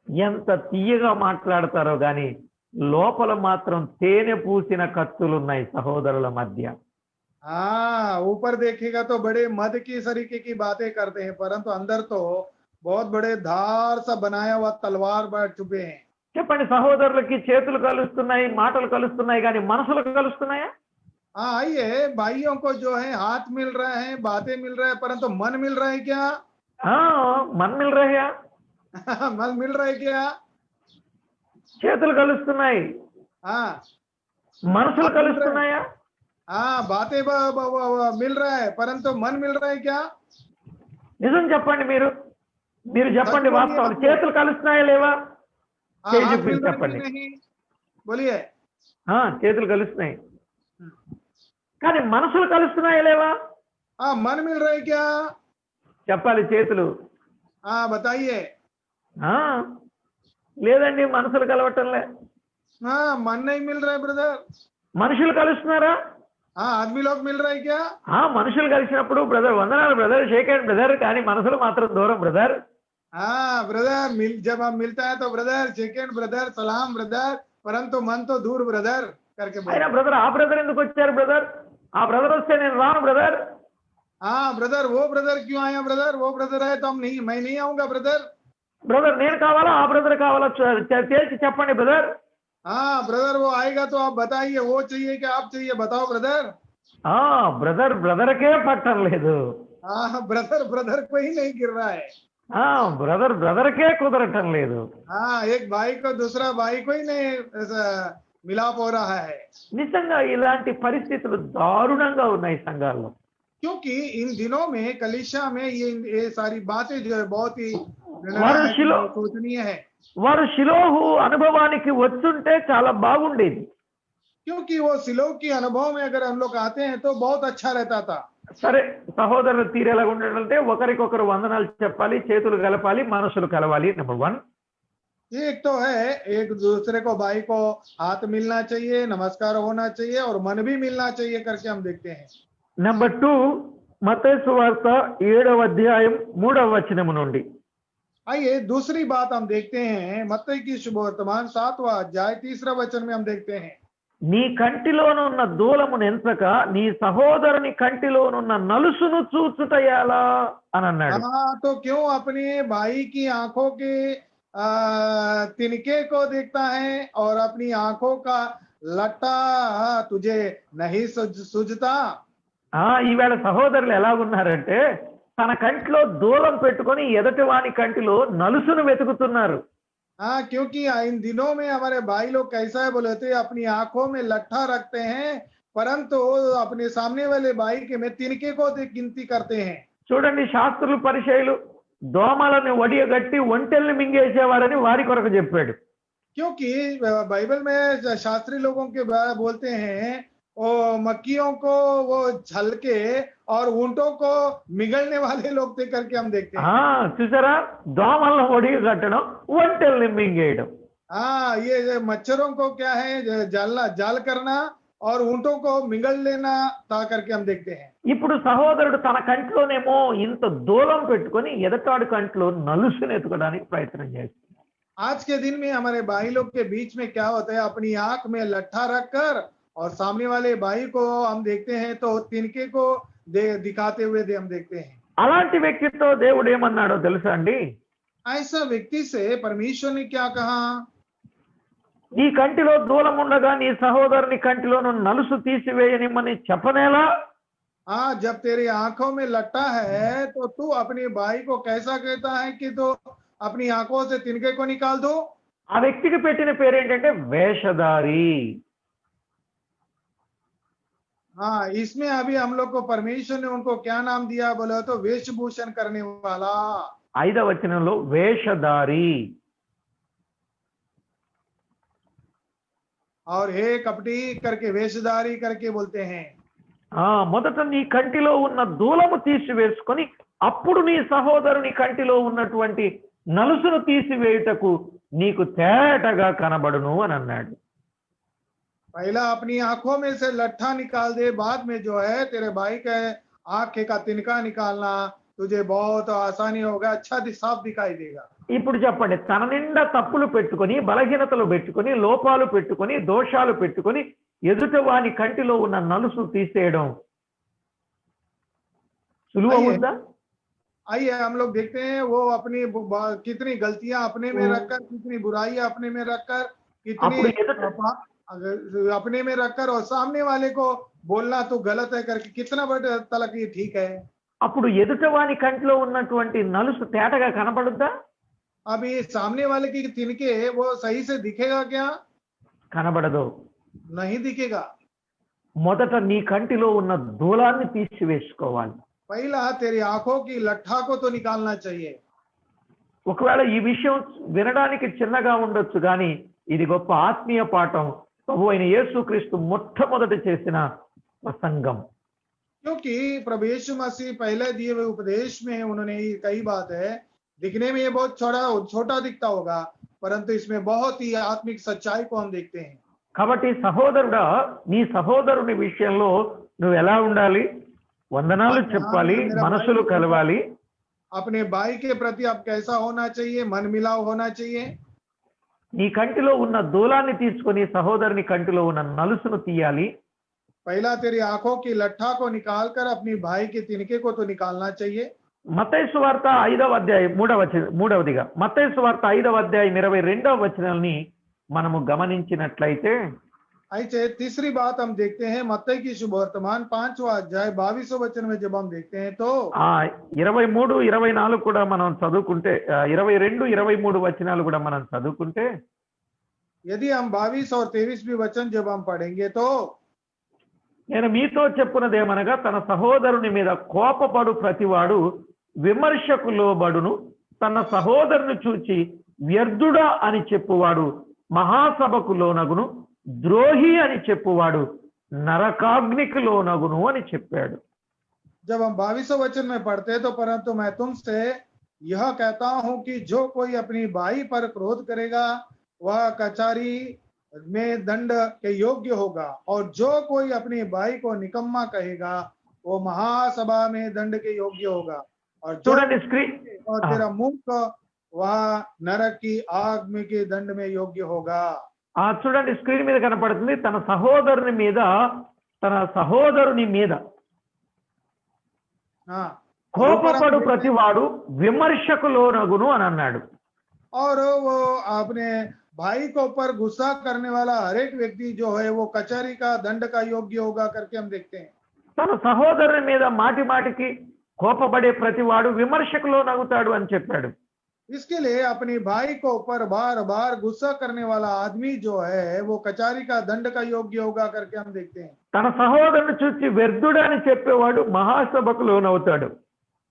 ఎంత తీయగా మాట్లాడతారో గాని లోపల మాత్రం తేనె పూసిన కత్తులున్నాయి సహోదరుల మధ్య. ऊपर देखेगा तो बड़े मद की तरीके की बातें करते हैं परंतु अंदर तो बहुत बड़े धार सा बनाया हुआ तलवार बैठ चुके हैं। చెప్పండి, సహోదరులకి చేతులు కలుస్తున్నాయి, మాటలు కలుస్తున్నాయి, కానీ మనసులు కలుస్తున్నాయా? आइए भाइयों को जो है हाथ मिल रहा है, बातें मिल रहा है, परंतु मन मिल रहा है क्या? मन मिल रहा है मन मिल रहा है क्या? చేతులు కలుస్తున్నాయి, మనసులు కలుస్తున్నాయా? बातें मिल रहा है परंतु मन मिल रहा है क्या? నిజం చెప్పండి, మీరు చెప్పండి వాస్తవాలు. చేతులు కలుస్తున్నాయా లేవా? చెప్పండి. बोलिए। చేతులు కలుస్తున్నాయి, కానీ మనసులు కలుస్తున్నాయా లేవా? मन मिल रहा है क्या? చెప్పాలి. చేతులు हाँ बताइए। ఆ, లేదండి మనసులు కలవటంలే. हाँ मन नहीं मिल रहा है ब्रदर। మనుషులు కలుస్తున్నారా? हाँ आदमी लोग मिल रहा है क्या? మనుషులు కలిసినప్పుడు బ్రదర్ వందనాలు బ్రదర్, షేక్ హ్యాండ్ బ్రదర్, కానీ మనసులు మాత్రం దూరం బ్రదర్. हाँ ब्रदर जब हम मिलता है तो ब्रदर सेकेंड ब्रदर सलाम ब्रदर, परंतु मन तो दूर ब्रदर करके అయినా बोलते। బ్రదర్ ఆ బ్రదర్ ఎందుకు వచ్చారు బ్రదర్? ఆ బ్రదర్ వస్తే నేను రాను బ్రదర్. हाँ ब्रदर वो ब्रदर क्यों आया ब्रदर, वो ब्रदर है तो हम नहीं, मैं नहीं आऊंगा ब्रदर। బ్రదర్ నేను కావాలా ఆ బ్రదర్ కావాలా తేల్చి చెప్పండి బ్రదర్. हाँ ब्रदर वो आएगा तो आप बताइए, वो चाहिए कि आप चाहिए, बताओ ब्रदर। బ్రదర్ బ్రదర్కే పట్టం లేదు. हाँ ब्रदर ब्रदर को ही नहीं गिर रहा है। బ్రదర్ బ్రదర్కే కుదరటం లేదు. हाँ एक भाई को दूसरा भाई को ही नहीं ऐसा मिलाप हो रहा है। నిజంగా ఇలాంటి పరిస్థితులు దారుణంగా ఉన్నాయి సంఘాల్లో. क्योंकि इन दिनों में कलीसिया में ये सारी बातें जो है बहुत ही सोचनीय है। వారు షిలోహు అనుభవానికి వచ్చుంటే చాలా బాగుండేది. क्योंकि वो सिलो की अनुभव में अगर हम लोग आते हैं तो बहुत अच्छा रहता था। సరే, సహోదరులు తీరేలా ఉండాలంటే ఒకరికొకరు వందనాలు చెప్పాలి, చేతులు కలపాలి, మనసులు కలవాలి. నెంబర్ 1 एक तो है एक दूसरे को भाई को हाथ मिलना चाहिए, नमस्कार होना चाहिए और मन भी मिलना चाहिए करके हम देखते हैं। నెంబర్ 2 మత్తయి సువార్త 7వ అధ్యాయం 3వ వచనము నుండి. आइए दूसरी बात हम देखते हैं मत्ती की शुभवर्तमान 7वां अध्याय 3रा वचन में हम देखते हैं। నీ కంటిలోనున్న దూలమును ఎంచక నీ సహోదరుని కంటిలోనున్న నలుసును చూచుట ఎలా అని అన్నాడు. हाँ तो क्यों अपने भाई की आंखों के तिनके को देखता है और अपनी आंखों का लट्टा तुझे नहीं सूझता। ఈవేళ సహోదరులు ఎలాగున్నారంటే తన కంటిలో దూలం పెట్టుకొని ఎదటి వాని కంటిలో నలుసును వెతుకుతున్నారు. हाँ क्योंकि इन दिनों में हमारे भाई लोग कैसा है बोले थे, अपनी आंखों में लट्ठा रखते हैं परंतु अपने सामने वाले भाई के में तिनके को गिनती करते हैं। చూడండి, శాస్త్రులు పరిచయులు దోమలను వడియగట్టి ఒంటెల్ని మింగేసేవారని వారి కొరకు చెప్పాడు. क्योंकि बाइबल में शास्त्री लोगों के बोलते हैं वो मक्खियों को वो झलके और ऊंटों को मिगलने वाले लोग थे करके हम देखते हैं। చూసారా, దోమలను వడియగట్టడం, ఒంటెల్ని మింగేయడం. हाँ ये मच्छरों को क्या है जाल करना और ऊंटों को मिगल लेना था करके हम देखते हैं। ఇప్పుడు సహోదరుడు తన కంటిలోనేమో ఇంత దూలం పెట్టుకొని ఎదటాడు కంటిలో నలుసును ఎత్తుకోవడానికి ప్రయత్నం చేస్తున్నాడు. आज के दिन में हमारे भाई लोग के बीच में क्या होता है, अपनी आंख में लट्ठा रखकर और सामने वाले भाई को हम देखते हैं तो तिनके को दिखाते हुए हम देखते हैं। అలాంటి వ్యక్తితో దేవుడు ఏమన్నాడో తెలుసా అండి? ऐसा व्यक्ति से परमेश्वर ने क्या कहा, నీ కంటిలో దూలం ఉండగా నీ సహోదరుని కంటిలోను నలుసు తీసివేయనిమ్మని చెప్పనేలా? हाँ जब तेरी आंखों में लट्टा है तो तू अपने भाई को कैसा कहता है कि तो अपनी आंखों से तिनके को निकाल दो। ఆ వ్యక్తికి పెట్టిన పేరు ఏంటంటే వేషధారి. हाँ इसमें अभी हम लोग को परमेश्वर ने उनको क्या नाम दिया बोले तो वेशभूषण करने वाला। 5వ వచనంలో వేషధారి. और हे कपटी करके वेशधारी करके बोलते हैं। మొదట నీ కంటిలో ఉన్న దూలము తీసివేసుకొని అప్పుడు నీ సహోదరుని కంటిలో ఉన్నటువంటి నలుసును తీసివేయుటకు నీకు తేటగా కనబడును అని అన్నాడు. पहला अपनी आंखों में से लट्ठा निकाल दे, बाद में जो है तेरे भाई के आंख का तिनका निकालना तुझे बहुत आसानी होगा, अच्छा साफ दिखाई देगा। ఇప్పుడు చెప్పండి, తన నిండా తప్పులు పెట్టుకొని, బలహీనతలు పెట్టుకొని, లోపాలు పెట్టుకొని, దోషాలు పెట్టుకొని ఎదుట వాని కంటిలో ఉన్న నలుసు తీసేయడం సులువు అవుతుందా? आइए हम लोग देखते हैं वो अपनी कितनी गलतियां अपने में रखकर, कितनी बुराइयां अपने में रखकर, कितनी अपने में रखकर और सामने वाले को बोलना तो गलत है करके कितना बड़ा तलक ये ठीक है। అప్పుడు ఎదుట వాని కంటిలో ఉన్నటువంటి నలుసు తేటగా కనబడుద్దా? अभी सामने वाले की तिनके वो सही से दिखेगा क्या? కనబడదు. नहीं दिखेगा। మొదట నీ కంటిలో ఉన్న దూలాన్ని తీసివేసుకోవాలి. पहला तेरी आंखों की लट्ठा को तो निकालना चाहिए। ఒకవేళ ఈ విషయం వినడానికి చిన్నగా ఉండొచ్చు కానీ ఇది గొప్ప ఆత్మీయ పాఠం. ప్రభు అయిన యేసుక్రీస్తు మొట్టమొదట చేసిన ప్రసంగం. क्योंकि प्रभु यीशु मसीह पहले दिए हुए उपदेश में उन्होंने कई बात है दिखने में ये बहुत छोटा छोटा दिखता होगा, परंतु इसमें बहुत ही आत्मिक सच्चाई को हम देखते हैं। కాబట్టి సహోదరుడా, నీ సహోదరుని విషయంలో నువ్వు ఎలా ఉండాలి? వందనాలు हाँ, చెప్పాలి, मेरा भाई మనసులు के కలవాలి. अपने भाई के प्रति अब कैसा होना चाहिए? मन मिलाव होना चाहिए। నీ కంటిలో ఉన్న దూలాన్ని తీసుకొని సహోదరుని కంటిలో ఉన్న నలుసును తీయాలి. पहला तेरी आंखों की लट्ठा को निकालकर अपनी भाई के तिनके को तो निकालना चाहिए। మత్తయి సువార్త 5వ అధ్యాయం మూడవదిగా మత్తయి సువార్త 5వ అధ్యాయం 22వ వచనాన్ని మనము గమనించినట్లయితే, ऐसे तीसरी बात हम देखते हैं मत्ती की शुभ वर्तमान 5वां अध्याय 22वें वचन में जब हम देखते हैं तो 23, 24 కూడా మనం చదువుకుంటే, 22, 23 వచనాలు కూడా మనం చదువుకుంటే, यदि हम 22 और 23 वचन जब हम पढ़ेंगे तो నేను మీతో చెప్పున్నదేమనగా, తన సహోదరుని మీద కోపపడు ప్రతివాడు విమర్శకు లోబడును, తన సహోదరుని చూచి వ్యర్థుడా అని చెప్పువాడు మహాసభకు లోనగును, ద్రోహి అని చెప్పువాడు నరకాగ్నికి లోనగును అని చెప్పాడు. जब हम 22वें वचन में पढ़ते तो परंतु मैं तुमसे यह कहता हूं कि जो कोई अपनी भाई पर क्रोध करेगा वह कचहरी में दंड के योग्य होगा, और जो कोई अपने भाई को निकम्मा कहेगा वो महासभा में दंड के योग्य होगा, और जो చూడండి స్క్రీన్ और तेरा मूर्ख वह नरक की आग में के दंड में योग्य होगा। చూడండి స్క్రీన్ మీద కనపడుతుంది. తన సహోదరుని మీద हाँ, కోపపడు ప్రతివాడు విమర్శకు లోనగును అని అన్నాడు. और वो अपने भाई को ऊपर गुस्सा करने वाला हर एक व्यक्ति जो है वो कचहरी का दंड का योग्य होगा करके हम देखते हैं। తన సహోదరుని మీద మాటి మాటికి కోపపడే ప్రతివాడు విమర్శకు లోనగుతాడు అని చెప్పాడు. इसके लिए अपने भाई को ऊपर बार बार गुस्सा करने वाला आदमी जो है वो कचहरी का दंड का योग्य होगा करके हम देखते हैं। తన సహోదరుని చూసి వ్యర్థుడు అని చెప్పేవాడు మహాసభకు లోనవుతాడు.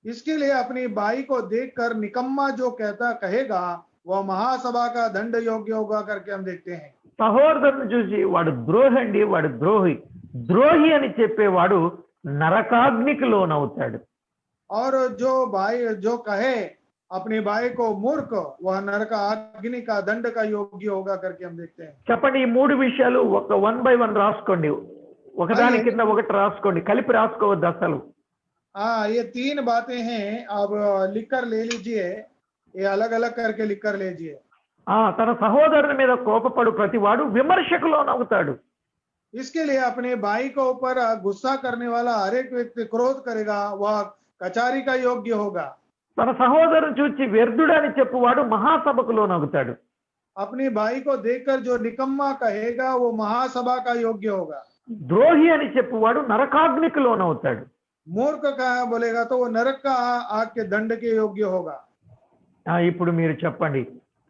इसके लिए अपने भाई को देखकर निकम्मा जो कहेगा वह महासभा का दंड योग्य होगा करके हम देखते हैं। సహోదరుని చూసి వాడు ద్రోహి అని చెప్పేవాడు నరకాగ్నికి లోనవుతాడు. और जो भाई जो कहे अपने भाई को मूर्ख वह नरक अग्नि का दंड का योग्य होगा करके हम देखते हैं। చెప్పండి, ఈ మూడు విషయాలు ఒక 1 by 1 రాసుకోండి. ఒకదాని కింద ఒకటి రాసుకోండి, కలిపి రాసుకోవద్దు అసలు. हाँ, ये 3 बातें हैं, अब लिखकर ले लीजिए, ये अलग अलग करके लिखकर लीजिए। తన సహోదరుని మీద కోపపడు ప్రతివాడు విమర్శకు లోనవుతాడు. इसके लिए अपने भाई को ऊपर गुस्सा करने वाला हर एक व्यक्ति क्रोध करेगा वह कचहरी का योग्य होगा। తన సహోదరుని చూచి వ్యర్థుడు అని చెప్పువాడు మహాసభకు లోనవుతాడు. अपने भाई को देखकर जो निकम्मा कहेगा वो महासभा का योग्य होगा। ద్రోహి అని చెప్పువాడు నరకాగ్నికి లోనవుతాడు. मूर्ख का बोलेगा तो वो नरक का आग के दंड के योग्य होगा। ఇప్పుడు మీరు చెప్పండి,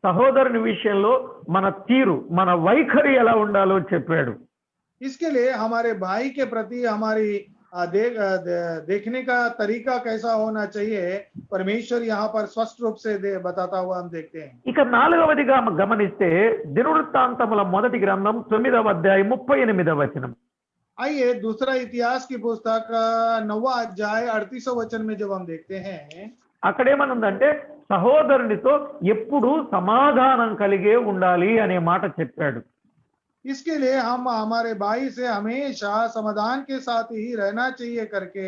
సహోదరుని విషయంలో మన తీరు, మన వైఖరి ఎలా ఉండాలో చెప్పాడు. इसके लिए हमारे भाई के प्रति हमारी देखने का तरीका कैसा होना चाहिए परमेश्वर यहाँ पर स्पष्ट रूप से बताता हुआ हम देखते हैं। ఇక 4వదిగా గమనిస్తే దినవృత్తాంతముల మొదటి గ్రంథం 9వ అధ్యాయం 38వ వచనం. आइए दूसरा इतिहास की पुस्तक 9वां अध्याय 38वें वचन में जब हम देखते हैं, అక్కడేమనుందంటే సహోదరునితో ఎప్పుడు సమాధానం కలిగే ఉండాలి అనే మాట చెప్పాడు. इसके लिए हम हमारे भाई से हमेशा समाधान के साथ ही रहना चाहिए करके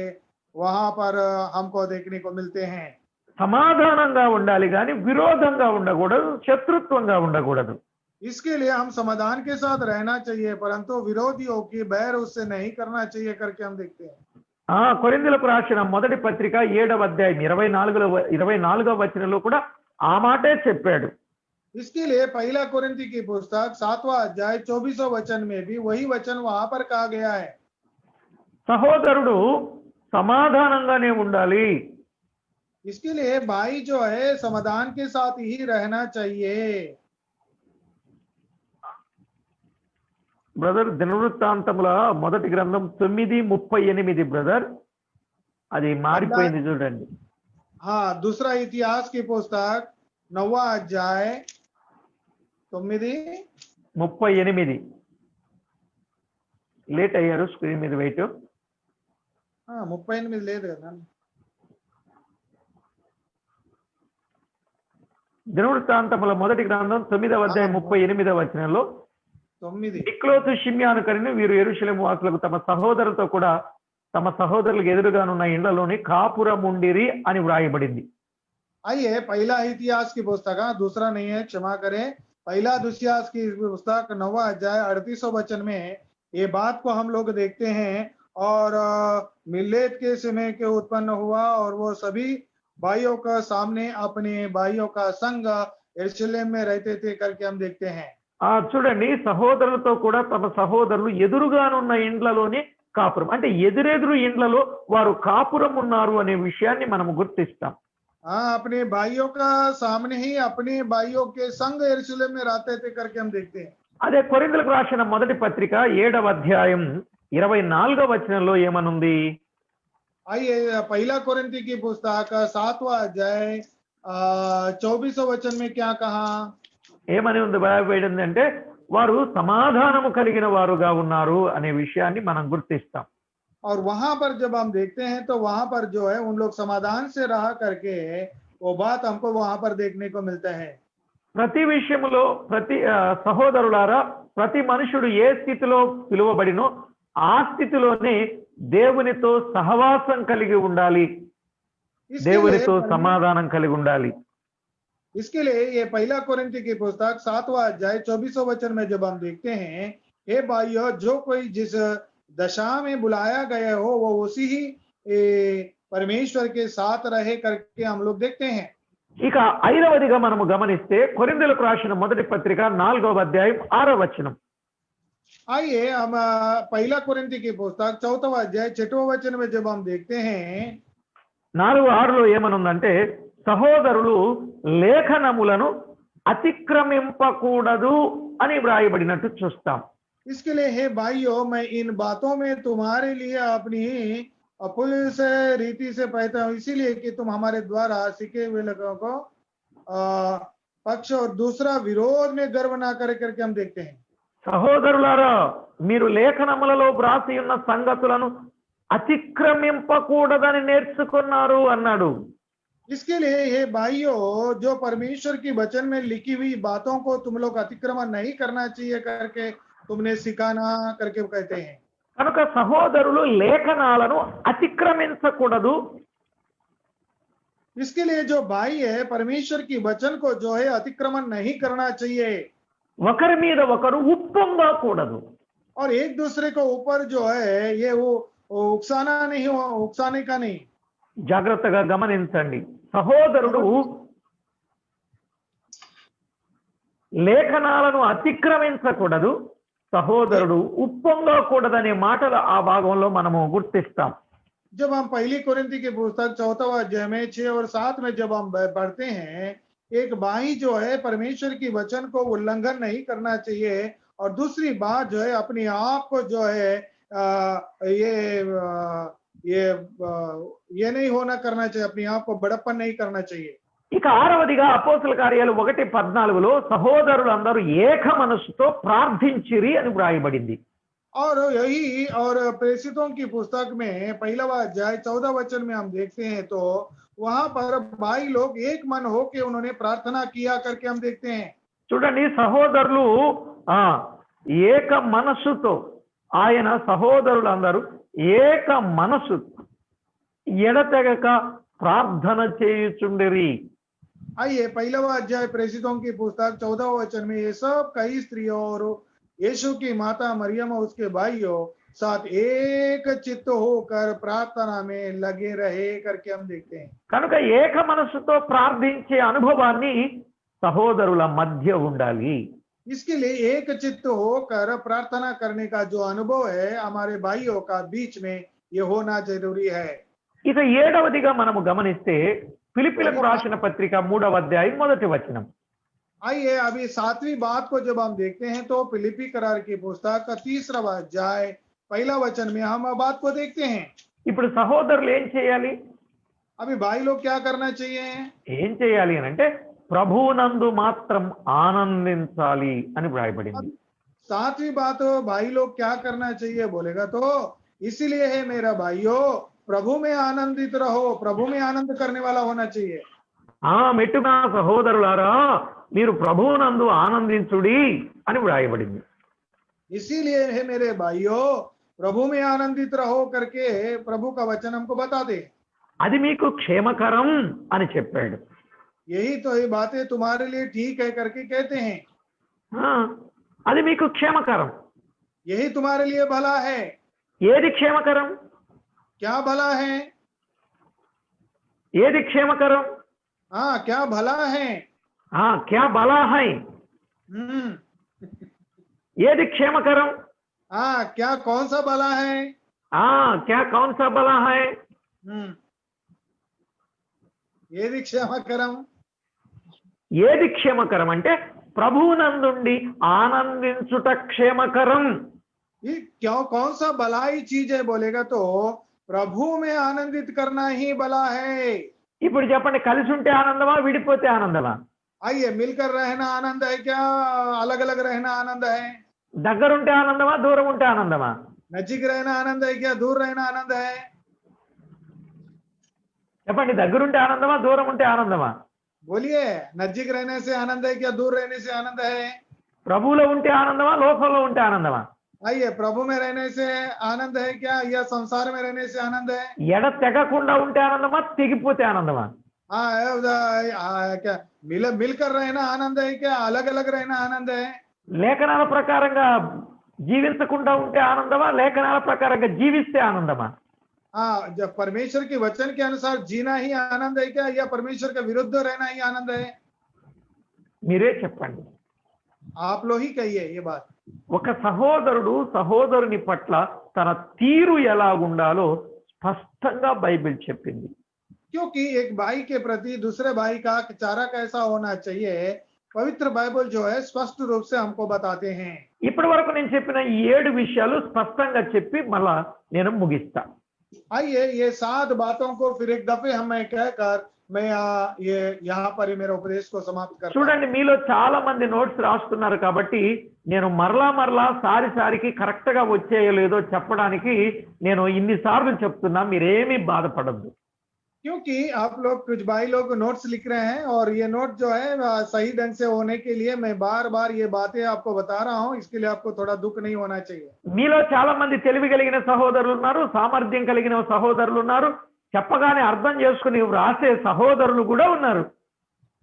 वहां पर हमको देखने को मिलते हैं। సమాధానంగా ఉండాలి కానీ విరోధంగా ఉండకూడదు, శత్రుత్వంగా ఉండకూడదు. इसके लिए हम समाधान के साथ रहना चाहिए परंतु विरोधियों की बैर उससे नहीं करना चाहिए करके हम देखते हैं। కొరింథీయులకు రాసిన మొదటి పత్రిక 7వ అధ్యాయం 24వ వచనంలో కూడా ఆ మాటే చెప్పాడు. इसके लिए पहला कोरिन्थी की पुस्तक 7वां अध्याय 24वें वचन में भी वही वचन वहां पर कहा गया है। సహోదరుడు సమాధానంగానే ఉండాలి. इसके लिए भाई जो है समाधान के साथ ही रहना चाहिए। బ్రదర్, దినవృత్తాంతముల మొదటి గ్రంథం 9:38 బ్రదర్, అది మారిపోయింది చూడండి. हाँ, दूसरा इतिहास की पुस्तक 9वां अध्याय 9:38 లేట్ అయ్యారు స్క్రీన్ మీద వెయిట్. 38 లేదు కదా. దినవృత్తాంతముల మొదటి గ్రంథం 9వ అధ్యాయం 38వ వచనంలో 9 నిక్లోతు షిమ్యాను కనిను వీరు యెరూషలేము వాసులకు తమ సహోదరులతో కూడా తమ సహోదరులకు ఎదురుగానున్న ఇండ్లలోని కాపురముండిరి అని వ్రాయబడింది. आइए, पहला इतिहास की पुस्तक, दूसरा नहीं है, क्षमा करें, पहला इतिहास की पुस्तक 9वां अध्याय 38वां वचन में ये बात को हम लोग देखते हैं। और मिलेत के समय के उत्पन्न हुआ और वो सभी भाइयों का सामने अपने भाइयों का संग यरूशलेम में रहते थे करके हम देखते हैं। చూడండి, సహోదరులతో కూడా తమ సహోదరులు ఎదురుగానున్న ఇండ్లలోని కాపురం, అంటే ఎదురెదురు ఇండ్లలో వారు కాపురం ఉన్నారు అనే విషయాన్ని మనము గుర్తిస్తాం. हाँ, अपने भाइयों का सामने ही अपने भाइयों के संग यरूशलेम में रहते थे करके हम देखते हैं। అదే కొరింథీయులకు రాసిన మొదటి పత్రిక 7వ అధ్యాయం 24వ వచనంలో ఏమనుంది? आइए, पहला कोरिन्थी की पुस्तक 7वां अध्याय 24वां वचन में क्या कहा? ఏమని ఉంది రాయబడింది అంటే వారు సమాధానము కలిగిన వారుగా ఉన్నారు అనే విషయాన్ని మనం గుర్తిస్తాం. और वहां पर जब हम देखते हैं तो वहां पर जो है उन लोग समाधान से रहा करके वो बात हमको वहां पर देखने को मिलता है। ప్రతి విషయములో సహోదరులారా, ప్రతి మనుషుడు ఏ స్థితిలో పిలువబడినో ఆ స్థితిలోనే దేవునితో సహవాసం కలిగి ఉండాలి, దేవునితో సమాధానం కలిగి ఉండాలి. इसके लिए ये पहला कोरिन्थी की पुस्तक 7वां अध्याय 24वां वचन में जब हम देखते हैं, हे भाइयों, जो कोई जिस दशा में बुलाया गया हो वो उसी ही परमेश्वर के साथ रहे करके हम लोग देखते हैं। ఇక 5వదిగా మనము గమనిస్తే కొరింథీయులకు రాసిన మొదటి పత్రిక 4వ అధ్యాయం 6వ వచనం. आइए, हम पहला कोरिन्थी की पुस्तक 4वां अध्याय 6वां वचन में जब हम देखते हैं 4:6లో ఏమనుందంటే, సహోదరులు లేఖనములను అతిక్రమింపకూడదు అని వ్రాయబడినట్టు చూస్తాం. इसके लिए हे भाइयों, मैं इन बातों में तुम्हारे लिए अपनी पुलिस रीति से कहता हूं, इसीलिए कि तुम हमारे द्वारा सीखे हुए लोगों को पक्ष और दूसरा विरोध में गर्व ना करे करके हम देखते हैं। సహోదరులారా, మీరు లేఖనములలో వ్రాసి ఉన్న సంగతులను అతిక్రమింపకూడదని నేర్చుకున్నారు అన్నాడు. इसके लिए हे भाइयों, जो परमेश्वर की वचन में लिखी हुई बातों को तुम लोग अतिक्रमण नहीं करना चाहिए करके तुमने सिखाना करके कहते हैं। కనుక సహోదరులు లేఖనాలను అతిక్రమించకూడదు. इसके लिए जो भाई है परमेश्वर की वचन को जो है अतिक्रमण नहीं करना चाहिए, ఒకరి మీద ఒకరు ఉప్పొంగకూడదు. और एक दूसरे को ऊपर जो है ये वो उकसाना नहीं, उकसाने का नहीं। జాగ్రత్తగా గమనించండి, సహోదరుడు లేఖనాలను అతిక్రమించకూడదు, సహోదరుడు ఉప్పొంగకూడదనే మాటలు ఆ భాగంలో మనము గుర్తిస్తాం. जब हम पहली कोरिन्थी की पुस्तक 4वां अध्याय में 6 और 7 में जब हम पढ़ते हैं, एक भाई जो है परमेश्वर की वचन को उल्लंघन नहीं करना चाहिए, और दूसरी बात जो है अपने आप को जो है ये नहीं होना करना चाहिए, अपने आप को बड़प्पन नहीं करना चाहिए। ఇక 6వదిగా అపోస్తల కార్యాలు 1:14లో సహోదరులందరూ ఏక మనసుతో ప్రార్థించిరి అని వ్రాయబడింది. और यही और प्रेषितों की पुस्तक में पहला अध्याय 14 वचन में हम देखते हैं तो वहां पर भाई लोग एक मन होके उन्होंने प्रार्थना किया करके हम देखते हैं। చూడండి, సహోదరులు ఏక మనసుతో, ఆయన సహోదరులందరూ ఏక మనసు ఎడతెగక ప్రార్థన చేయుచుండిరి. आइए, पहला अध्याय प्रेषितों की पुस्तक 14 वचन में ये सब कई स्त्रियों और यीशु की माता मरियम और उसके भाइयों साथ एक चित्त होकर प्रार्थना में लगे रहे करके हम देखते हैं। కనుక ఏక మనసుతో ప్రార్థించే అనుభవాన్ని సహోదరుల మధ్య ఉండాలి. इसके लिए एक चित्त होकर प्रार्थना करने का जो अनुभव है हमारे भाइयों का बीच में ये होना जरूरी है। ఇక 7వదిగా మనము గమనిస్తే ఫిలిప్పీలకు రాసిన పత్రిక 3వ అధ్యాయం 1వ వచనం. आइए, अभी 7वीं बात को जब हम देखते हैं तो फिलिप्पी करार की पुस्तक का 3वां अध्याय 1 वचन में हम बात को देखते हैं। ఇప్పుడు సహోదరులు ఏం చేయాలి? अभी भाई लोग क्या करना चाहिए? ఏం చేయాలి అని అంటే ప్రభువునందు మాత్రం ఆనందించాలి అని వ్రాయబడింది. 7वीं बात, भाई लोग क्या करना चाहिए बोलेगा तो इसीलिए है मेरा भाइयों, प्रभु में आनंदित रहो, प्रभु में आनंद करने वाला होना चाहिए। ఆ మెట్టున సహోదరులారా మీరు ప్రభువునందు ఆనందించుడి అని వ్రాయబడింది. इसीलिए है मेरे भाइयों, प्रभु में आनंदित रहो करके प्रभु का वचन हमको बताते हैं। అది మీకు క్షేమకరం అని చెప్పాడు. यही तो ये बातें तुम्हारे लिए ठीक है करके कहते हैं। ఆ, అది మీకు క్షేమకరం. यही तुम्हारे लिए भला है। ఏది క్షేమకరం? क्या भला है? ఏది క్షేమకరం? हाँ, क्या भला है? క్యా బలా హై? हम्म। ఏది క్షేమకరం? हाँ, क्या कौन सा भला है? క్యా కౌన్ సా బలా హై? हम्म। ఏది క్షేమకరం? ఏది క్షేమకరం అంటే ప్రభువునందుండి ఆనందించుట క్షేమకరం. ये क्यों कौन सा भलाई चीज है बोलेगा तो प्रभु में आनंदित करना ही भला है। ఇప్పుడు చెప్పండి, కలిసి ఉంటే ఆనందమా, విడిపోతే ఆనందమా? आइए, मिलकर रहना आनंद है क्या अलग अलग रहना आनंद है? దగ్గరుంటే ఆనందమా, దూరం ఉంటే ఆనందమా? नजीक रहना आनंद है क्या दूर रहना आनंद है? చెప్పండి, దగ్గరుంటే ఆనందమా, దూరం ఉంటే ఆనందమా? बोलिए, नजीक रहने से आनंद है क्या दूर रहने से आनंद है? ప్రభువులో ఉంటే ఆనందమా, లోకంలో ఉంటే ఆనందమా? आइए, प्रभु में रहने से आनंद है क्या या संसार में रहने से आनंद है? ఎడ తెగకుండా ఉంటే ఆనందమా, తెగిపోతే ఆనందమా? हाँ, क्या मिलकर रहना आनंद है क्या अलग अलग रहना आनंद है? లేఖనాల ప్రకారంగా జీవించకుండా ఉంటే ఆనందమా, లేఖనాల ప్రకారంగా జీవిస్తే ఆనందమా? हाँ, जब परमेश्वर के वचन के अनुसार जीना ही आनंद है क्या या परमेश्वर के विरुद्ध रहना ही आनंद है? మీరే చెప్పండి. आप लोग ही कहिए ये बात। ఒక సహోదరుడు సహోదరుని పట్ల తన తీరు ఎలాగుండాలో స్పష్టంగా బైబిల్ చెప్పింది. क्योंकि एक भाई के प्रति दूसरे भाई का चारा कैसा होना चाहिए पवित्र बाइबल जो है स्पष्ट रूप से हमको बताते हैं। ఇప్పటి वరకు నేను చెప్పిన ఈ 7 విషయాలు స్పష్టంగా చెప్పి మళ్ళా నేను ముగిస్తా. आइए, ये 7 बातों को फिर एक दफे हमें कहकर मैं ये यहाँ पर ही मेरे उपदेश को समाप्त करता हूं। చూడండి, మీలో చాలా మంది నోట్స్ రాస్తున్నారు కాబట్టి నేను మరలా సారికి కరెక్ట్ గా వచ్చేయలేదో చెప్పడానికి నేను ఇన్నిసార్లు చెప్తున్నా, మీరేమీ బాధపడద్దు. क्योंकि आप लोग कुछ भाई लोग नोट्स लिख रहे हैं और ये नोट जो है सही ढंग से होने के लिए मैं बार बार ये बातें आपको बता रहा हूँ, इसके लिए आपको थोड़ा दुख नहीं होना चाहिए। మీలో చాలా మంది తెలివి కలిగిన సహోదరులు ఉన్నారు, సామర్థ్యం కలిగిన సహోదరులు ఉన్నారు, చెప్పగానే అర్థం చేసుకుని రాసే సహోదరులు కూడా ఉన్నారు.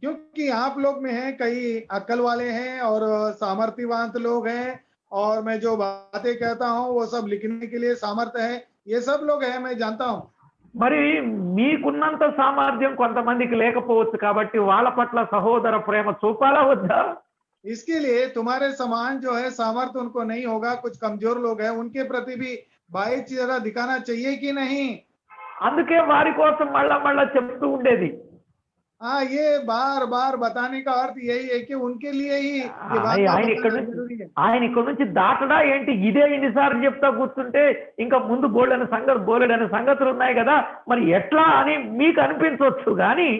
क्योंकि आप लोग में है कई अक्ल वाले हैं और सामर्थ्यवान लोग हैं और मैं जो बातें कहता हूँ वो सब लिखने के लिए सामर्थ्य है, ये सब लोग हैं, मैं जानता हूँ। మరి మీకున్నంత సామర్థ్యం కొంతమందికి లేకపోవచ్చు కాబట్టి వాళ్ళ పట్ల సహోదర ప్రేమ చూపాలా వద్దా? इसके लिए तुम्हारे समान जो है सामर्थ्य उनको नहीं होगा, कुछ कमजोर लोग हैं उनके प्रति भी भाईचारा दिखाना चाहिए कि नहीं? అందుకే వారి కోసం మళ్ళా చెప్తూ ఉండేది. हाँ, ये बार बार बताने का अर्थ यही है कि उनके लिए ही ये बात ఆయన ఇక్కడ बताना నుంచి जरूरी है। ఆయన ఇక్కడ నుంచి దాటడా ఏంటి? ఇదే ఇన్నిసార్లు చెప్తా కూర్చుంటే ఇంకా ముందు బోలెడని సంగతులు ఉన్నాయి కదా, మరి ఎట్లా అని మీకు అనిపించవచ్చు కానీ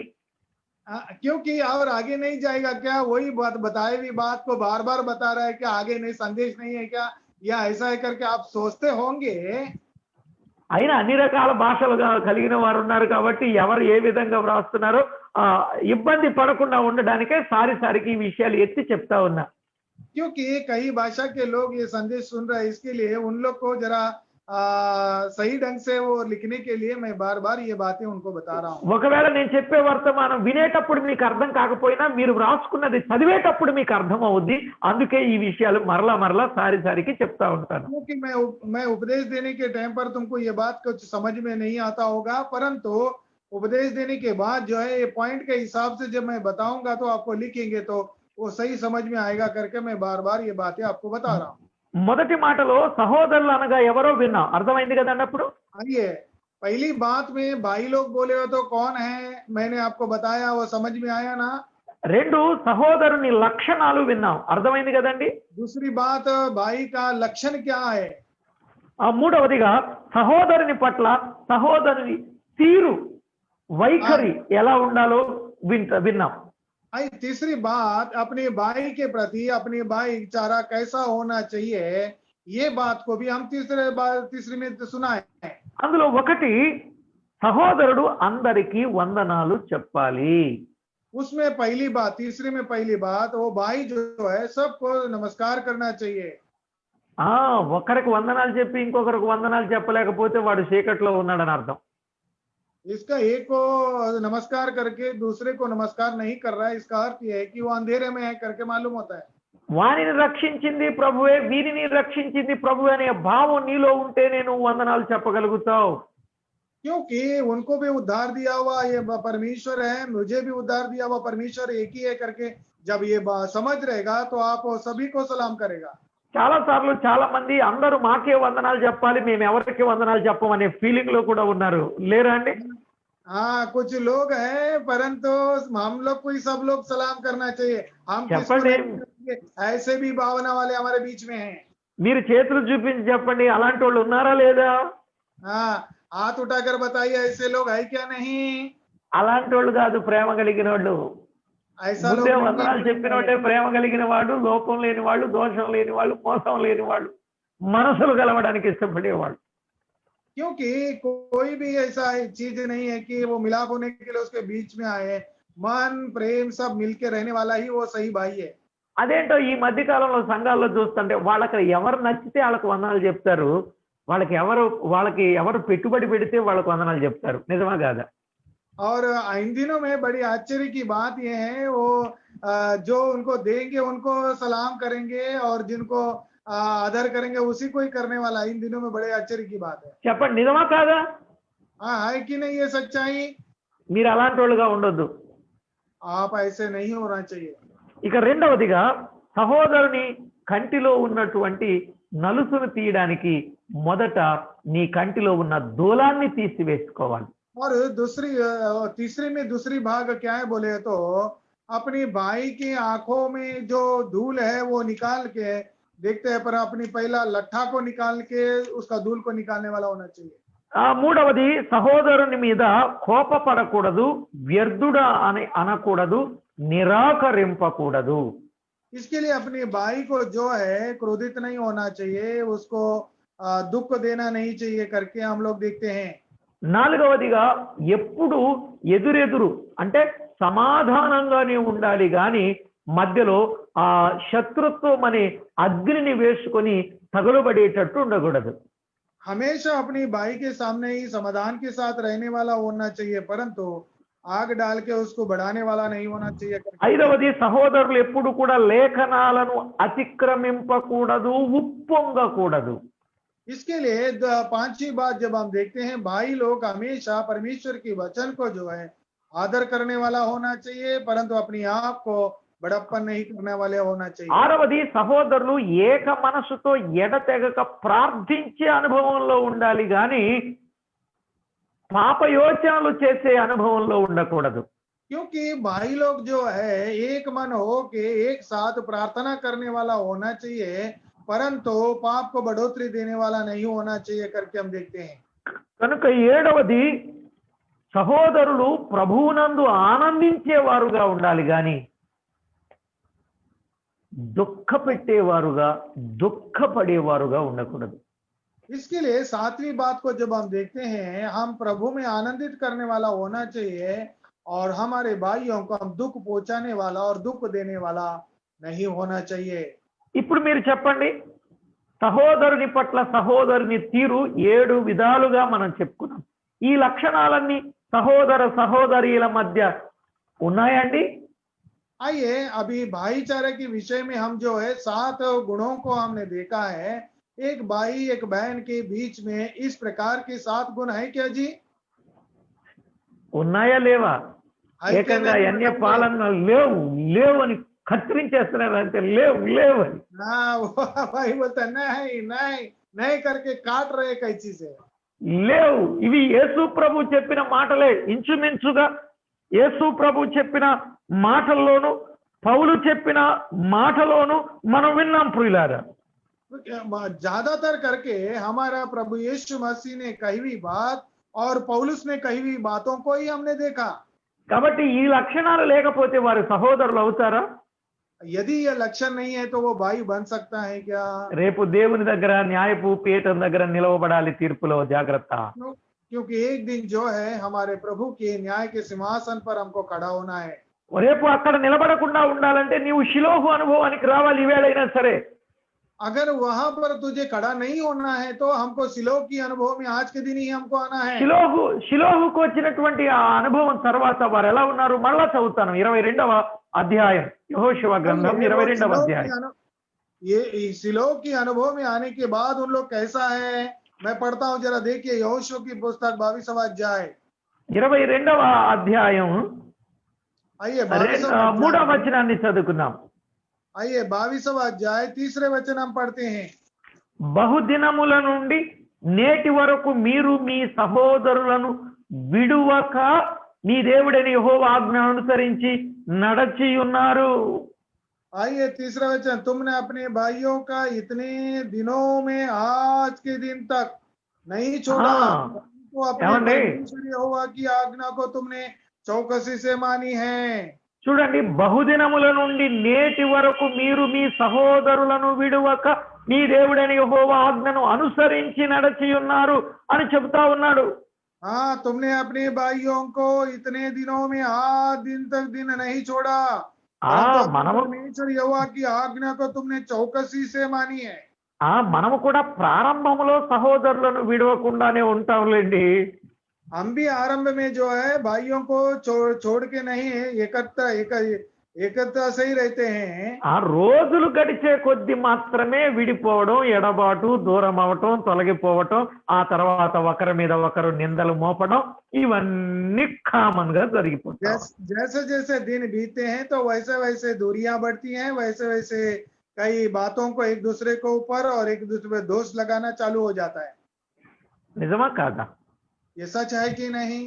क्योंकि और आगे नहीं जाएगा क्या? वही बात बताए हुई बात को बार बार बता रहा है कि आगे नहीं संदेश नहीं है क्या या ऐसा है करके आप सोचते होंगे। అయినా అన్ని రకాల భాషలు కలిగిన వారు ఉన్నారు కాబట్టి ఎవరు ఏ విధంగా వ్రాస్తున్నారో ఇబ్బంది పడకుండా ఉండడానికే సారికి ఈ విషయాలు ఎత్తి చెప్తా ఉన్నా. क्योंकि कई भाषा के लोग ये संदेश सुन रहे हैं, इसके लिए उन लोग को जरा सही ढंग से वो लिखने के लिए मैं बार बार ये बातें उनको बता रहा हूँ। ఒకవేళ నేను చెప్పే వర్తమానం వినేటప్పుడు మీకు అర్థం కాకపోయినా మీరు వ్రాసుకున్నది చదివేటప్పుడు మీకు అర్థం అవుద్ది. అందుకే ఈ విషయాలు మరలా సారికి చెప్తా ఉంటాను. क्योंकि मैं उपदेश देने के टाइम पर तुमको ये बात कुछ समझ में नहीं आता होगा, परंतु उपदेश देने के बाद जो है ये पॉइंट के हिसाब से जब मैं बताऊंगा तो आपको लिखेंगे तो वो सही समझ में आएगा करके मैं बार बार ये बातें आपको बता रहा हूँ। మొదటి మాటలో సహోదరులు అనగా ఎవరో విన్నాం, అర్థమైంది కదండి. అప్పుడు आइए, पहली बात में भाई लोग बोले हो तो कौन है मैंने आपको बताया, वो समझ में आया ना? 2 సహోదరుని లక్షణాలు విన్నాం, అర్థమైంది కదండి. दूसरी बात भाई का लक्षण क्या है? మూడవదిగా సహోదరుని పట్ల సహోదరుని తీరు వైఖరి ఎలా ఉండాలో విన్నాం. तीसरी बात अपने भाई के प्रति अपने भाईचारा कैसा होना चाहिए, ये बात को भी हम तीसरी में सुना है। అందులో ఒకటి, సహోదరుడు అందరికీ వందనాలు చెప్పాలి. उसमें पहली बात, तीसरी में पहली बात, वो भाई जो है सबको नमस्कार करना चाहिए। ఆ ఒకరికి వందనాలు చెప్పి ఇంకొకరికి వందనాలు చెప్పలేకపోతే వాడు చీకట్లో ఉన్నాడని అర్థం. इसका एक को नमस्कार करके दूसरे को नमस्कार नहीं कर रहा है, इसका अर्थ यह है कि वो अंधेरे में है करके मालूम होता है। వానిని రక్షించింది ప్రభువే, వీరిని రక్షించింది ప్రభువే అనే భావం నీలో ఉంటేనే నువ్వు వందనాలు చెప్పగలుగుతావు. क्योंकि उनको भी उद्धार दिया हुआ ये परमेश्वर है, मुझे भी उद्धार दिया हुआ परमेश्वर एक ही है करके जब ये समझ रहेगा तो आप सभी को सलाम करेगा। చాలా సార్లు చాలా మంది అందరూ మాకే వందనాలు చెప్పాలి, మేము ఎవరికి వందనాలు చెప్పమనే ఫీలింగ్ లో కూడా ఉన్నారు, లేరా అండి? हाँ, कुछ लोग हैं परंतु हम लोग को ही सब लोग सलाम करना चाहिए। हम किसको చెప్పండి, नहीं करेंगे, ऐसे भी भावना वाले हमारे बीच में हैं। మీరు చేతులు చూపించి చెప్పండి, అలాంటి వాళ్ళు ఉన్నారా లేదా? हाँ, हाथ उठाकर बताइए ऐसे लोग है क्या नहीं? అలాంటి వాళ్ళు కాదు ప్రేమ కలిగిన వాళ్ళు. ऐसा लोग ముందే नहीं వందనాలు చెప్పిన వాడే ప్రేమ కలిగిన వాడు, లోపం లేని వాళ్ళు, దోషం లేని వాళ్ళు, మోసం లేని వాళ్ళు, మనసులు కలవడానికి ఇష్టపడేవాళ్ళు. क्योंकि कोई भी ऐसा चीज नहीं है कि वो मिलाप होने के लिए उसके बीच में आए। मन प्रेम सब मिलके रहने वाला ही वो सही भाई है। అదేంటో ఈ మధ్య కాలంలో సంఘాల్లో చూస్తుంటే వాళ్ళకి ఎవరు నచ్చితే వాళ్ళకి వందనాలు చెప్తారు, వాళ్ళకి ఎవరు పెట్టుబడి పెడితే వాళ్ళకి వందనాలు చెప్తారు. నిజమా కాదా? और इन दिनों में बड़ी आश्चर्य की बात यह है, वो जो उनको देंगे उनको सलाम करेंगे और जिनको आदर करेंगे उसी को ही करने वाला इन दिनों में बड़े आश्चर्य की बात है। చెప్పండి, నిజమా కాదా? हाँ, है कि नहीं ये सच्चाई? మీరు అలాంటి వాళ్ళుగా ఉండొద్దు. आप ऐसे नहीं होना चाहिए। ఇక రెండవదిగా, సహోదరుని కంటిలో ఉన్నటువంటి నలుసును తీయడానికి మొదట నీ కంటిలో ఉన్న దూలాన్ని తీసివేసుకోవాలి. और तीसरी में दूसरी भाग क्या है बोले तो अपनी भाई की आंखों में जो धूल है वो निकाल के देखते हैं, पर अपनी पहला लट्ठा को निकाल के उसका धूल को निकालने वाला होना चाहिए। మూడవది, సహోదరుని మీద కోపపడకూడదు, వ్యర్థుడా అని అనకూడదు, నిరాకరింపకూడదు. इसके लिए अपने भाई को जो है क्रोधित नहीं होना चाहिए, उसको दुख देना नहीं चाहिए करके हम लोग देखते हैं। నాలుగవదిగా, ఎప్పుడు ఎదురెదురు అంటే సమాధానంగానే ఉండాలి గాని మధ్యలో ఆ శత్రుత్వం అనే అగ్నిని వేసుకొని తగులబడేటట్టు ఉండకూడదు. हमेशा अपनी भाई के सामने ही समाधान के साथ रहने वाला होना चाहिए, परंतु आग डाल के उसको बढ़ाने वाला नहीं होना चाहिए। ఐదవది, సహోదరులు ఎప్పుడు కూడా లేఖనాలను అతిక్రమింపకూడదు, ఉప్పొంగకూడదు. इसके लिए पांचवी बात जब हम देखते हैं, भाई लोग हमेशा परमेश्वर की वचन को जो है आदर करने वाला होना चाहिए, परंतु अपनी आप को बड़प्पन नहीं करने वाले होना चाहिए। ఆరవది, సహోదరులు ఏక మనసుతో ఎడతెగక ప్రార్థించే అనుభవంలో ఉండాలి గాని పాపయోచనలు చేసే అనుభవంలో ఉండకూడదు. क्योंकि भाई लोग जो है एक मन हो के एक साथ प्रार्थना करने वाला होना चाहिए, परंतु पाप को बढ़ोतरी देने वाला नहीं होना चाहिए करके हम देखते हैं। కనుక ఏడవది, సహోదరులు ప్రభువునందు ఆనందించేవారుగా ఉండాలి గాని దుఃఖపెట్టేవారుగా, దుఃఖపడేవారుగా ఉండకూడదు. इसके लिए सातवीं बात को जब हम देखते हैं, हम प्रभु में आनंदित करने वाला होना चाहिए और हमारे भाइयों को हम दुख पहुंचाने वाला और दुख देने वाला नहीं होना चाहिए। ఇప్పుడు మీరు చెప్పండి, సహోదరుని పట్ల సహోదరుని తీరు 7 విధాలుగా మనం చెప్పుకున్నాం. ఈ లక్షణాలన్నీ సహోదరీల మధ్య ఉన్నాయండి? आइए अभी भाईचारे के विषय में हम जो है 7 गुणों को हमने देखा है। एक भाई एक बहन के बीच में इस प्रकार के 7 गुण है क्या जी? ఉన్నాయా లేవా? ఏకంగా అన్య పాలన లేవు అని కత్తిరించేస్తున్నారు అంతే, లేవు అని. भाई बोलता नहीं करके काट रहे कैसी से లేవు. ఇవి యేసు ప్రభు చెప్పిన మాటలే. ఇంచుమించుగా యేసు ప్రభు చెప్పిన మాటల్లోను పౌలు చెప్పిన మాటలోను మనం విన్నాం ప్రియులారా. ज्यादातर करके हमारा प्रभु यीशु मसीह ने कही हुई बात और पौलुस ने कही हुई बातों को ही हमने देखा। కాబట్టి ఈ లక్షణాలు లేకపోతే వారు సహోదరులు అవుతారా? यदि ये लक्षण नहीं है तो वो भाई बन सकता है क्या? రేపు దేవుని దగ్గర న్యాయపు పీఠం దగ్గర నిలవబడాలి తీర్పులో, జాగ్రత్త. क्योंकि एक दिन जो है हमारे प्रभु के न्याय के सिंहासन पर हमको खड़ा होना है। రేపు అక్కడ నిలబడకుండా ఉండాలంటే నీవు షిలోహు అనుభవానికి రావాలి ఈవేళైనా సరే. अगर वहां पर तुझे खड़ा नहीं होना है तो हमको सिलोह की अनुभव में आज के दिन ही हमको आना है। షిలోహుకు వచ్చినటువంటి ఆ అనుభవం తర్వాత వారు ఎలా ఉన్నారు మళ్ళా చదువుతాను. 22వ అధ్యాయం యెహోషువ గ్రంథం 22వ అధ్యాయం. ये सिलोह की अनुभव में आने के बाद उन लोग कैसा है, मैं पढ़ता हूँ, जरा देखिए यहोशुआ की पुस्तक 22वां अध्याय 22వ అధ్యాయం आइए 3వ వచనాన్ని చదువుకుందాం. आइए 22वां अध्याय 3रे वचन हम पढ़ते हैं। బహుదినముల నుండి నేటి వరకు మీరు మీ సహోదరులను విడువక మీ దేవుడైన యెహోవా ఆజ్ఞను అనుసరించి నడచి ఉన్నారు. आइए 3रा वचन, तुमने अपने भाइयों का इतने दिनों में आज के दिन तक नहीं छोड़ा, तो अपने परमेश्वर यहोवा की आज्ञा को तुमने चौकसी से मानी है। చూడండి, బహుదినముల నుండి నేటి వరకు మీరు మీ సహోదరులను విడువక మీ దేవుడైన యెహోవా ఆజ్ఞను అనుసరించి నడచి ఉన్నారు అని చెబుతా ఉన్నాడు. हाँ, तुमने अपने भाइयों को इतने दिनों में आज दिन तक दिन नहीं छोड़ा, परमेश्वर यहोवा की आज्ञा को तुमने चौकसी से मानी है। మనము కూడా ప్రారంభంలో సహోదరులను విడవకుండానే ఉంటాంలేండి. हम भी आरंभ में जो है भाइयों को छोड़ के नहीं एकत्र से ही रहते हैं। ఆ రోజులు గడిచే కొద్ది మాత్రమే విడిపోవడం, ఎడబాటు, దూరం అవటం, తొలగిపోవటం, ఆ తర్వాత ఒకరి మీద ఒకరు నిందలు మోపడం, ఇవన్నీ కామన్ గా జరిగిపోతాయి. जैसे जैसे दिन बीतते हैं तो वैसे वैसे दूरियां बढ़ती हैं, वैसे वैसे कई बातों को एक दूसरे के ऊपर और एक दूसरे पे दोष लगाना चालू हो जाता है। నిజమా కాదా? ये सच है कि नहीं?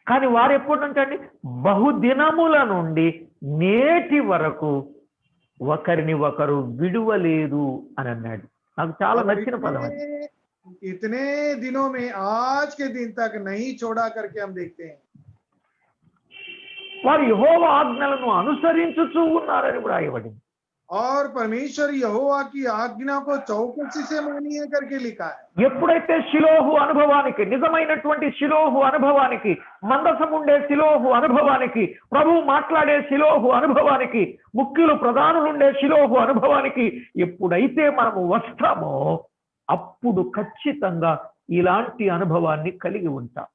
కానీ వారు ఎప్పటి నుంచి అండి బహుదినముల నుండి నేటి వరకు ఒకరిని ఒకరు విడువలేదు అని అన్నాడు. నాకు చాలా నచ్చిన పదం. इतने दिनों में आज के दिन तक नहीं छोड़ा करके हम देखते हैं। వారు యెహోవా ఆజ్ఞలను అనుసరించుచూ ఉన్నారని వ్రాయబడింది. और परमेश्वर यहोवा की आज्ञा को चौकसी से मानी है करके लिखा है। ఎప్పుడైతే షిలోహు అనుభవానికి, నిజమైనటువంటి షిలోహు అనుభవానికి, మందసం ఉండే షిలోహు అనుభవానికి, ప్రభువు మాట్లాడే షిలోహు అనుభవానికి, ముఖ్యులు ప్రధానులు ఉండే షిలోహు అనుభవానికి ఎప్పుడైతే మనము వస్తామో అప్పుడు ఖచ్చితంగా ఇలాంటి అనుభవాన్ని కలిగి ఉంటాం.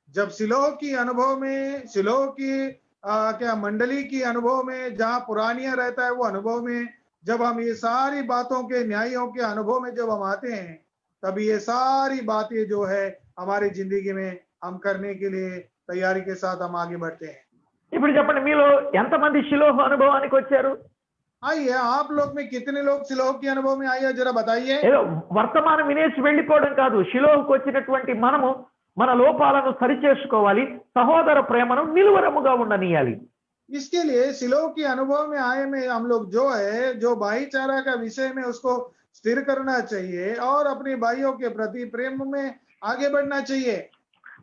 जब सिलोह की अनुभव में, सिलोह की क्या मंडली की अनुभव में, जहां पुरानिया रहता है वो अनुभव में, जब हम ये सारी बातों के न्यायों के अनुभव में जब हम आते हैं, तब ये सारी बातें जो है हमारी जिंदगी में हम करने के लिए तैयारी के साथ हम आगे बढ़ते हैं। ఇప్పుడు చెప్పండి, మీలో ఎంతమంది షిలోహు అనుభవానికి వచ్చారు? आइए, आप लोग में कितने लोग सिलोह के अनुभव में आइए, जरा बताइए। ఏదో వర్తమానం వినేసి వెళ్ళిపోవడం కాదు. షిలోహుకు వచ్చినటువంటి మనము మన లోపాలను సరిచేసుకోవాలి, సహోదర ప్రేమను నిలువరముగా ఉండనియాలి. इसके लिए सिलोह के अनुभव में आए में हम लोग जो है, जो भाईचारा का विषय में उसको स्थिर करना चाहिए और अपने भाइयों के प्रति प्रेम में आगे बढ़ना चाहिए।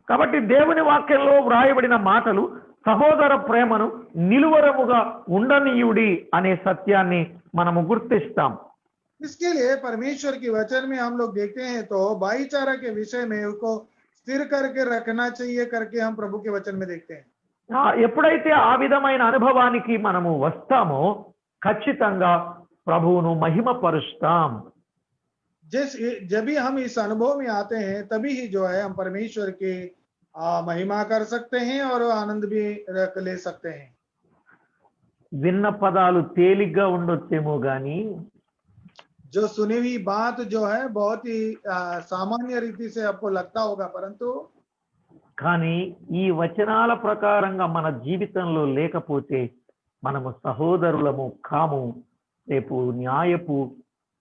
కాబట్టి దేవుని వాక్యంలో వ్రాయబడిన మాటలు సహోదర ప్రేమను నిలువరముగా ఉండనీయుడి అనే సత్యాన్ని మనము గుర్తిస్తాం. इसके लिए परमेश्वर की वचन में हम लोग देखते हैं तो भाईचारा के विषय में उसको स्थिर करके रखना चाहिए करके हम प्रभु के वचन में देखते हैं। ఎప్పుడైతే ఆ విధమైన అనుభవానికి మనము వస్తామో ఖచ్చితంగా ప్రభువును మహిమపరుస్తాం. जब भी हम इस अनुभव में आते हैं तभी ही जो है हम परमेश्वर की महिमा कर सकते हैं और आनंद भी ले सकते हैं। విన్న పదాలు తేలిగ్గా ఉండొచ్చేమో గాని जो सुनी हुई बात जो है बहुत ही सामान्य रीति से आपको लगता होगा, परंतु కానీ ఈ వచనాల ప్రకారంగా మన జీవితంలో లేకపోతే మనము సహోదరులము కాము. రేపు న్యాయపు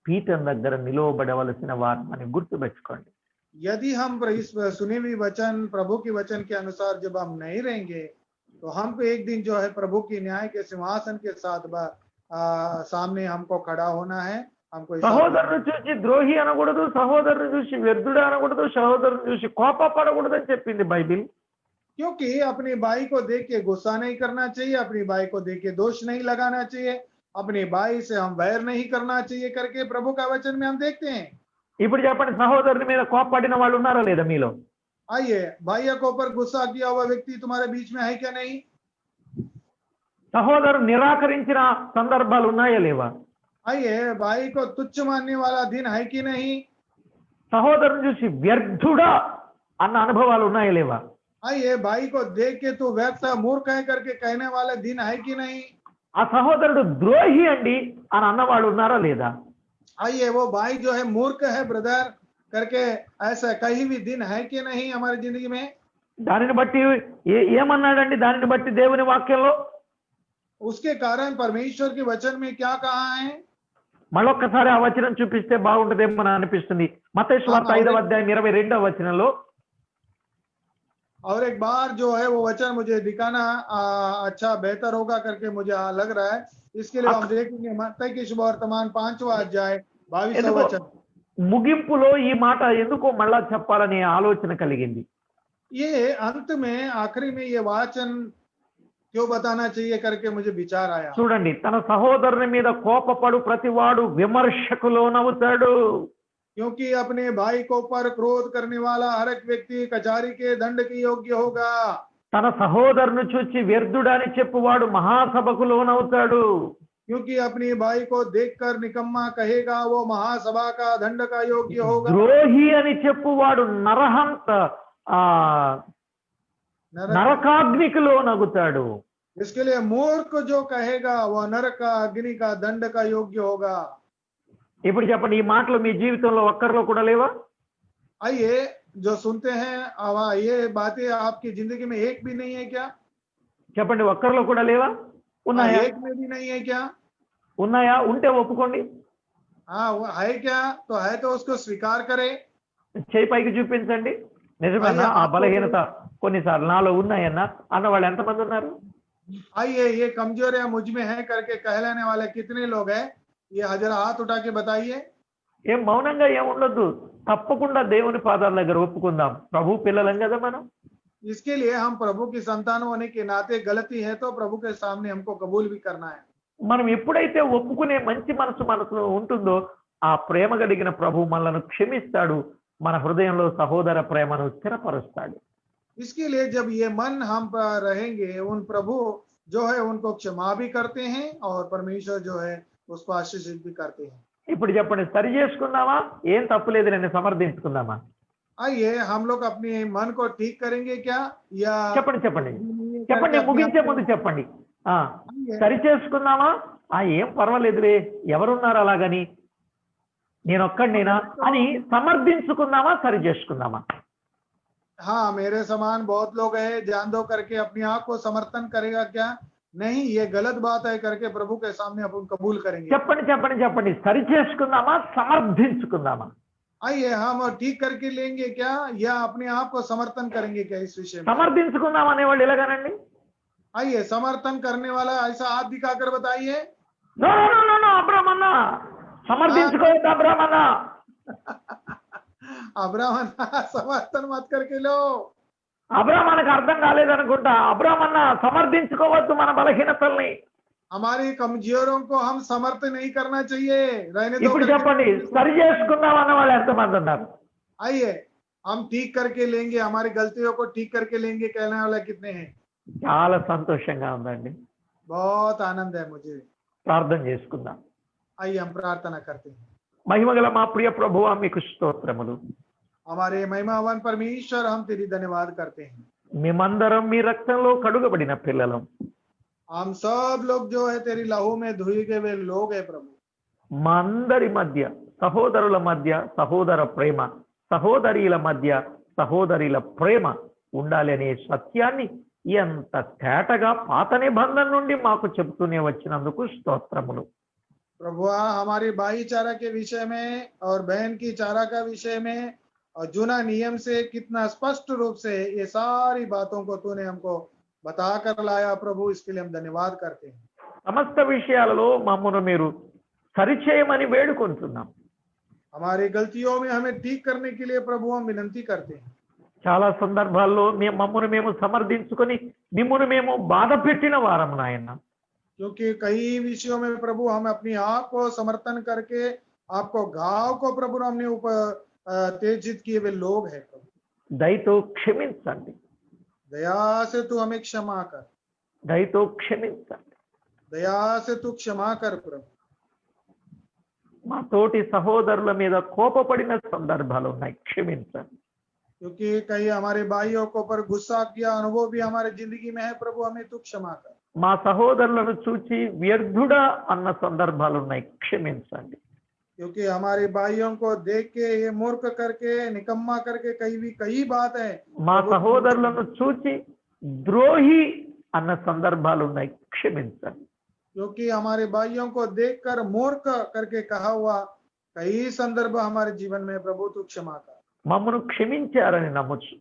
పీఠం దగ్గర నిలవబడవలసిన వారమని గుర్తుపెట్టుకోండి. यदि हम इस सुनी हुई वचन, प्रभु की वचन के अनुसार जब हम नहीं रहेंगे तो हमको एक दिन जो है प्रभु की न्याय के सिंहासन के साथ सामने हमको खड़ा होना है। సహోదరుని చూసి ద్రోహి అనకూడదు, సహోదరుని చూసి వ్యర్థుడు అనకూడదు, సహోదరుని చూసి కోపపడకూడదు అని చెప్పింది బైబిల్. क्योंकि अपने भाई को देख के गुस्सा नहीं करना चाहिए, अपने भाई को देख के दोष नहीं लगाना चाहिए, अपने भाई से हम वैर नहीं करना चाहिए करके प्रभु का वचन में हम देखते हैं। ఇప్పుడు చెప్పండి, సహోదరుని మీద కోపపడిన వాళ్ళు ఉన్నారా లేదా మీలో? आइए, भाइयों के ऊपर गुस्सा किया हुआ व्यक्ति तुम्हारे बीच में है क्या? नहीं। సహోదరు నిరాకరించిన సందర్భాలు ఉన్నాయా లేవా? आइए, भाई को तुच्छ मानने वाला दिन है कि नहीं? సహోదరుని చూసి వ్యర్థుడా అన్న అనుభవాలు ఉన్నాయా లేవా? आइए, भाई को देख के तू व्यर्थ मूर्ख है करके कहने वाले दिन है कि नहीं? ఆ సహోదరుడు ద్రోహి అండి అని అన్నవాళ్ళు ఉన్నారా లేదా? आइए, वो भाई जो है मूर्ख है ब्रदर करके ऐसा कहीं भी दिन है कि नहीं हमारी जिंदगी में? దానిని బట్టి ఏమన్నాడండి? దానిని బట్టి దేవుని వాక్యంలో उसके कारण परमेश्वर के वचन में क्या कहा है? మళ్ళొక్కసారి ఆ వచనం చూపిస్తే బాగుంటుందేమో అని అనిపిస్తుంది. మత్తయి సువార్త 5వ అధ్యాయం 22వ వచనంలో, और एक बार जो है वो वचन मुझे दिखाना अच्छा बेहतर होगा करके मुझे लग रहा है। इसके लिए हम देखेंगे मत्ती की सुवर्तमान 5वां अध्याय 22वां वचन। ముగింపులో ఈ మాట ఎందుకో మళ్ళా చెప్పాలనే ఆలోచన కలిగింది. ये अंत में आखिरी में ये वचन क्यों बताना चाहिए करके मुझे विचार आया। చూడండి, తన సహోదరుని మీద కోపపడు ప్రతివాడు విమర్శకు లోనవుతాడు. क्योंकि अपने भाई को ऊपर क्रोध करने वाला हर एक व्यक्ति कचहरी के दंड के योग्य होगा। తన సహోదరుని చూచి వ్యర్థుడని చెప్పువాడు మహాసభకు లోనవుతాడు. क्योंकि अपने भाई को देखकर निकम्मा कहेगा वो महासभा का दंड का योग्य होगा। ద్రోహి అని చెప్పువాడు నరకాగ్నికి లోనగుతాడు. इसके लिए मूर्ख जो कहेगा वो नरक का अग्नि का दंड का योग्य होगा। ఇప్పుడు చెప్పండి, ఈ మాటలు మీ జీవితంలో ఒక్కరిలో కూడా లేవా? आइए, जो सुनते हैं अब ये बातें आपकी जिंदगी में एक भी नहीं है क्या? చెప్పండి, ఒక్కరిలో కూడా లేవా? ఉన్నాయా? एक में भी नहीं है क्या? ఉన్నాయా? ఉంటే ఒప్పుకోండి. हाँ, वो है क्या? तो है तो उसको स्वीकार करे। చేయి పైకి చూపించండి. నిజమేనా? ఆ బలహీనత కొన్నిసార్లు నాలో ఉన్నాయన్నా అన్న వాళ్ళు ఎంతమంది ఉన్నారు? आइए, ये कमजोरियां मुझ में है करके कहलाने वाले कितने लोग हैं? ये जरा हाथ उठा के बताइए। ఏం మౌనంగా ఏం ఉండొద్దు, తప్పకుండా దేవుని పాదాల దగ్గర ఒప్పుకుందాం. ప్రభు పిల్లలం కదా మనం. इसके लिए हम प्रभु की संतान होने के नाते गलती है तो प्रभु के सामने हमको कबूल भी करना है। మనం ఎప్పుడైతే ఒప్పుకునే మంచి మనసులో ఉంటుందో ఆ ప్రేమ కలిగిన ప్రభు మనల్ని క్షమిస్తాడు, మన హృదయంలో సహోదర ప్రేమను స్థిరపరుస్తాడు. इसके लिए जब ये मन हम पर रहेंगे, उन प्रभु जो है उनको क्षमा भी करते हैं और परमेश्वर जो है उसको आशीषित भी करते हैं। ఇప్పుడు చెప్పండి, సరి చేసుకుందామా? ఏం తప్పులేదు నేను సమర్థించుకుందామా? आइए, हम लोग अपने मन को ठीक करेंगे क्या या చెప్పండి చెప్పండి చెప్పండి, ముగించే ముందు చెప్పండి. సరి చేసుకుందామా? ఏం పర్వాలేదులే, ఎవరున్నారు అలాగని, నేనొక్కడినేనా అని సమర్థించుకుందామా? సరి చేసుకుందామా? हाँ, मेरे समान बहुत लोग हैं जान दो करके अपने आप को समर्थन करेगा क्या? नहीं, ये गलत बात है करके प्रभु के सामने अपन कबूल करेंगे। చెప్పండి చెప్పండి చెప్పండి, సరి చేసుకుందామా? సమర్థించుకుందామా? आइए, हम ठीक करके लेंगे क्या या अपने आप को समर्थन करेंगे क्या इस विषय में? సమర్థించుకుందాం అనేవాళ్ళు ఎలాగానండి? आइए, समर्थन करने वाला ऐसा हाथ दिखाकर बताइए। నో నో నో నో, అబ్రాహ్మ అన్న సమర్థించుకోవద్దు, అబ్రాహ్మ అన్న. अब्राहम समर्थन मत करके लो। అబ్రాహ్మణకు అర్థం కాలేదనుకుంటా. అబ్రాహ్మ అన్న సమర్థించుకోవద్దు మన బలహీనతల్ని. हमारी कमजोरों को हम समर्थन नहीं करना चाहिए, रहने दो। ఇప్పుడు చెప్పండి, సరి చేసుకుందాం అన్న వాళ్ళు ఎంతమంది ఉన్నారు? आइए, हम ठीक करके लेंगे, हमारी गलतियों को ठीक करके लेंगे कहने वाले कितने हैं? చాలా సంతోషంగా ఉందండి. बहुत आनंद है मुझे। ప్రార్థన చేసుకుందాం. आइए, हम प्रार्थना करते हैं। మహిమగల మా ప్రియ ప్రభువా, మీకు స్తోత్రములు. हमारे महिमावान परमेश्वर, हम तेरी धन्यवाद करते हैं। మేమందరం మీ రక్తంలో కడుగబడిన పిల్లలం. हम सब लोग जो है तेरी लहू में धुए गए लोग है प्रभु। మా అందరి మధ్య, సహోదరుల మధ్య సహోదర ప్రేమ, సహోదరీల మధ్య సహోదరుల ప్రేమ ఉండాలి అనే సత్యాన్ని ఎంత తేటగా పాత నిబంధన నుండి మాకు చెబుతూనే వచ్చినందుకు స్తోత్రములు. प्रभु, हमारी भाईचारा के विषय में और बहन की चारा का विषय में और जूना नियम से कितना स्पष्ट रूप से ये सारी बातों को तूने हमको बता कर लाया प्रभु, इसके लिए हम धन्यवाद करते हैं। సమస్త విషయాలలో మమ్మను మీరు సరిచేయమని వేడుకుంటున్నాం. हमारी गलतियों में हमें ठीक करने के लिए प्रभु हम विनंती करते हैं। చాలా సందర్భాల్లో మమ్మను మేము సమర్థించుకొని మిమ్మును మేము బాధ పెట్టిన వారం నాయన. क्योंकि कई विषयों में प्रभु हम अपनी आप को समर्थन करके आपको घाव को प्रभु हमने ऊपर तेजित किए हुए लोग हैं प्रभु। దయతో క్షమించండి, दया से तू हमें क्षमा कर। దయతో క్షమించండి. दया से तू क्षमा कर प्रभु। మా తోటి సహోదరుల మీద కోపపడిన సందర్భాలు ఉన్నాయి, క్షమించండి. क्योंकि कई हमारे भाइयों को पर गुस्सा किया अनुभव भी हमारे जिंदगी में है प्रभु, हमें तू क्षमा कर। మా సహోదరులను చూచి వ్యర్థుడా అన్న సందర్భాలు ఉన్నాయి, క్షమించండి. क्योंकि हमारे भाइयों को देख के ये मूर्ख करके निकम्मा करके कई बात है। మా సహోదరులను చూచి ద్రోహి అన్న సందర్భాలు ఉన్నాయి, క్షమించండి. क्योंकि हमारे भाइयों को देखकर मूर्ख करके कहा हुआ कई संदर्भ हमारे जीवन में प्रभु तू क्षमा कर। మమ్మను క్షమించారని నమ్మొచ్చు.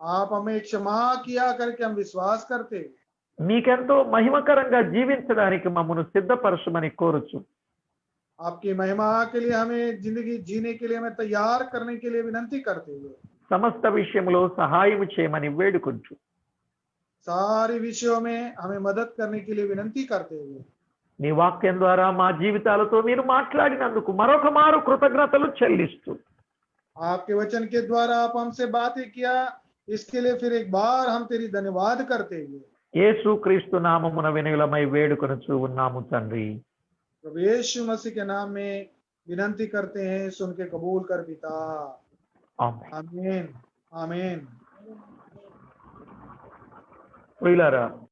आप हमें क्षमा किया करके हम विश्वास करते। మీకెంతో మహిమకరంగా జీవించడానికి మమ్మను సిద్ధపరచమని కోరుచు. आपकी महिमा के लिए हमें जिंदगी जीने के लिए हमें तैयार करने के लिए विनंती करते हुए సమస్త విషయంలో సహాయం చేయమని వేడుకుంటూ सारे विषयों में हमें मदद करने के लिए विनंती करते हुए నీ వాక్యం ద్వారా మా జీవితాలతో మీరు మాట్లాడినందుకు మరొక మారు కృతజ్ఞతలు చెల్లిస్తూ आपके वचन के द्वारा आप हमसे बातें किया, इसके लिए फिर एक बार हम तेरी धन्यवाद करते हुए యేసుక్రీస్తు నామమున వినయులమై వేడుకొనుచు ఉన్నాము తండ్రి. प्रभु यीशु मसीह के नाम में विनंती करते हैं, सुन के कबूल कर पिता। ఆమేన్. आमीन आमीन। ప్రియులారా,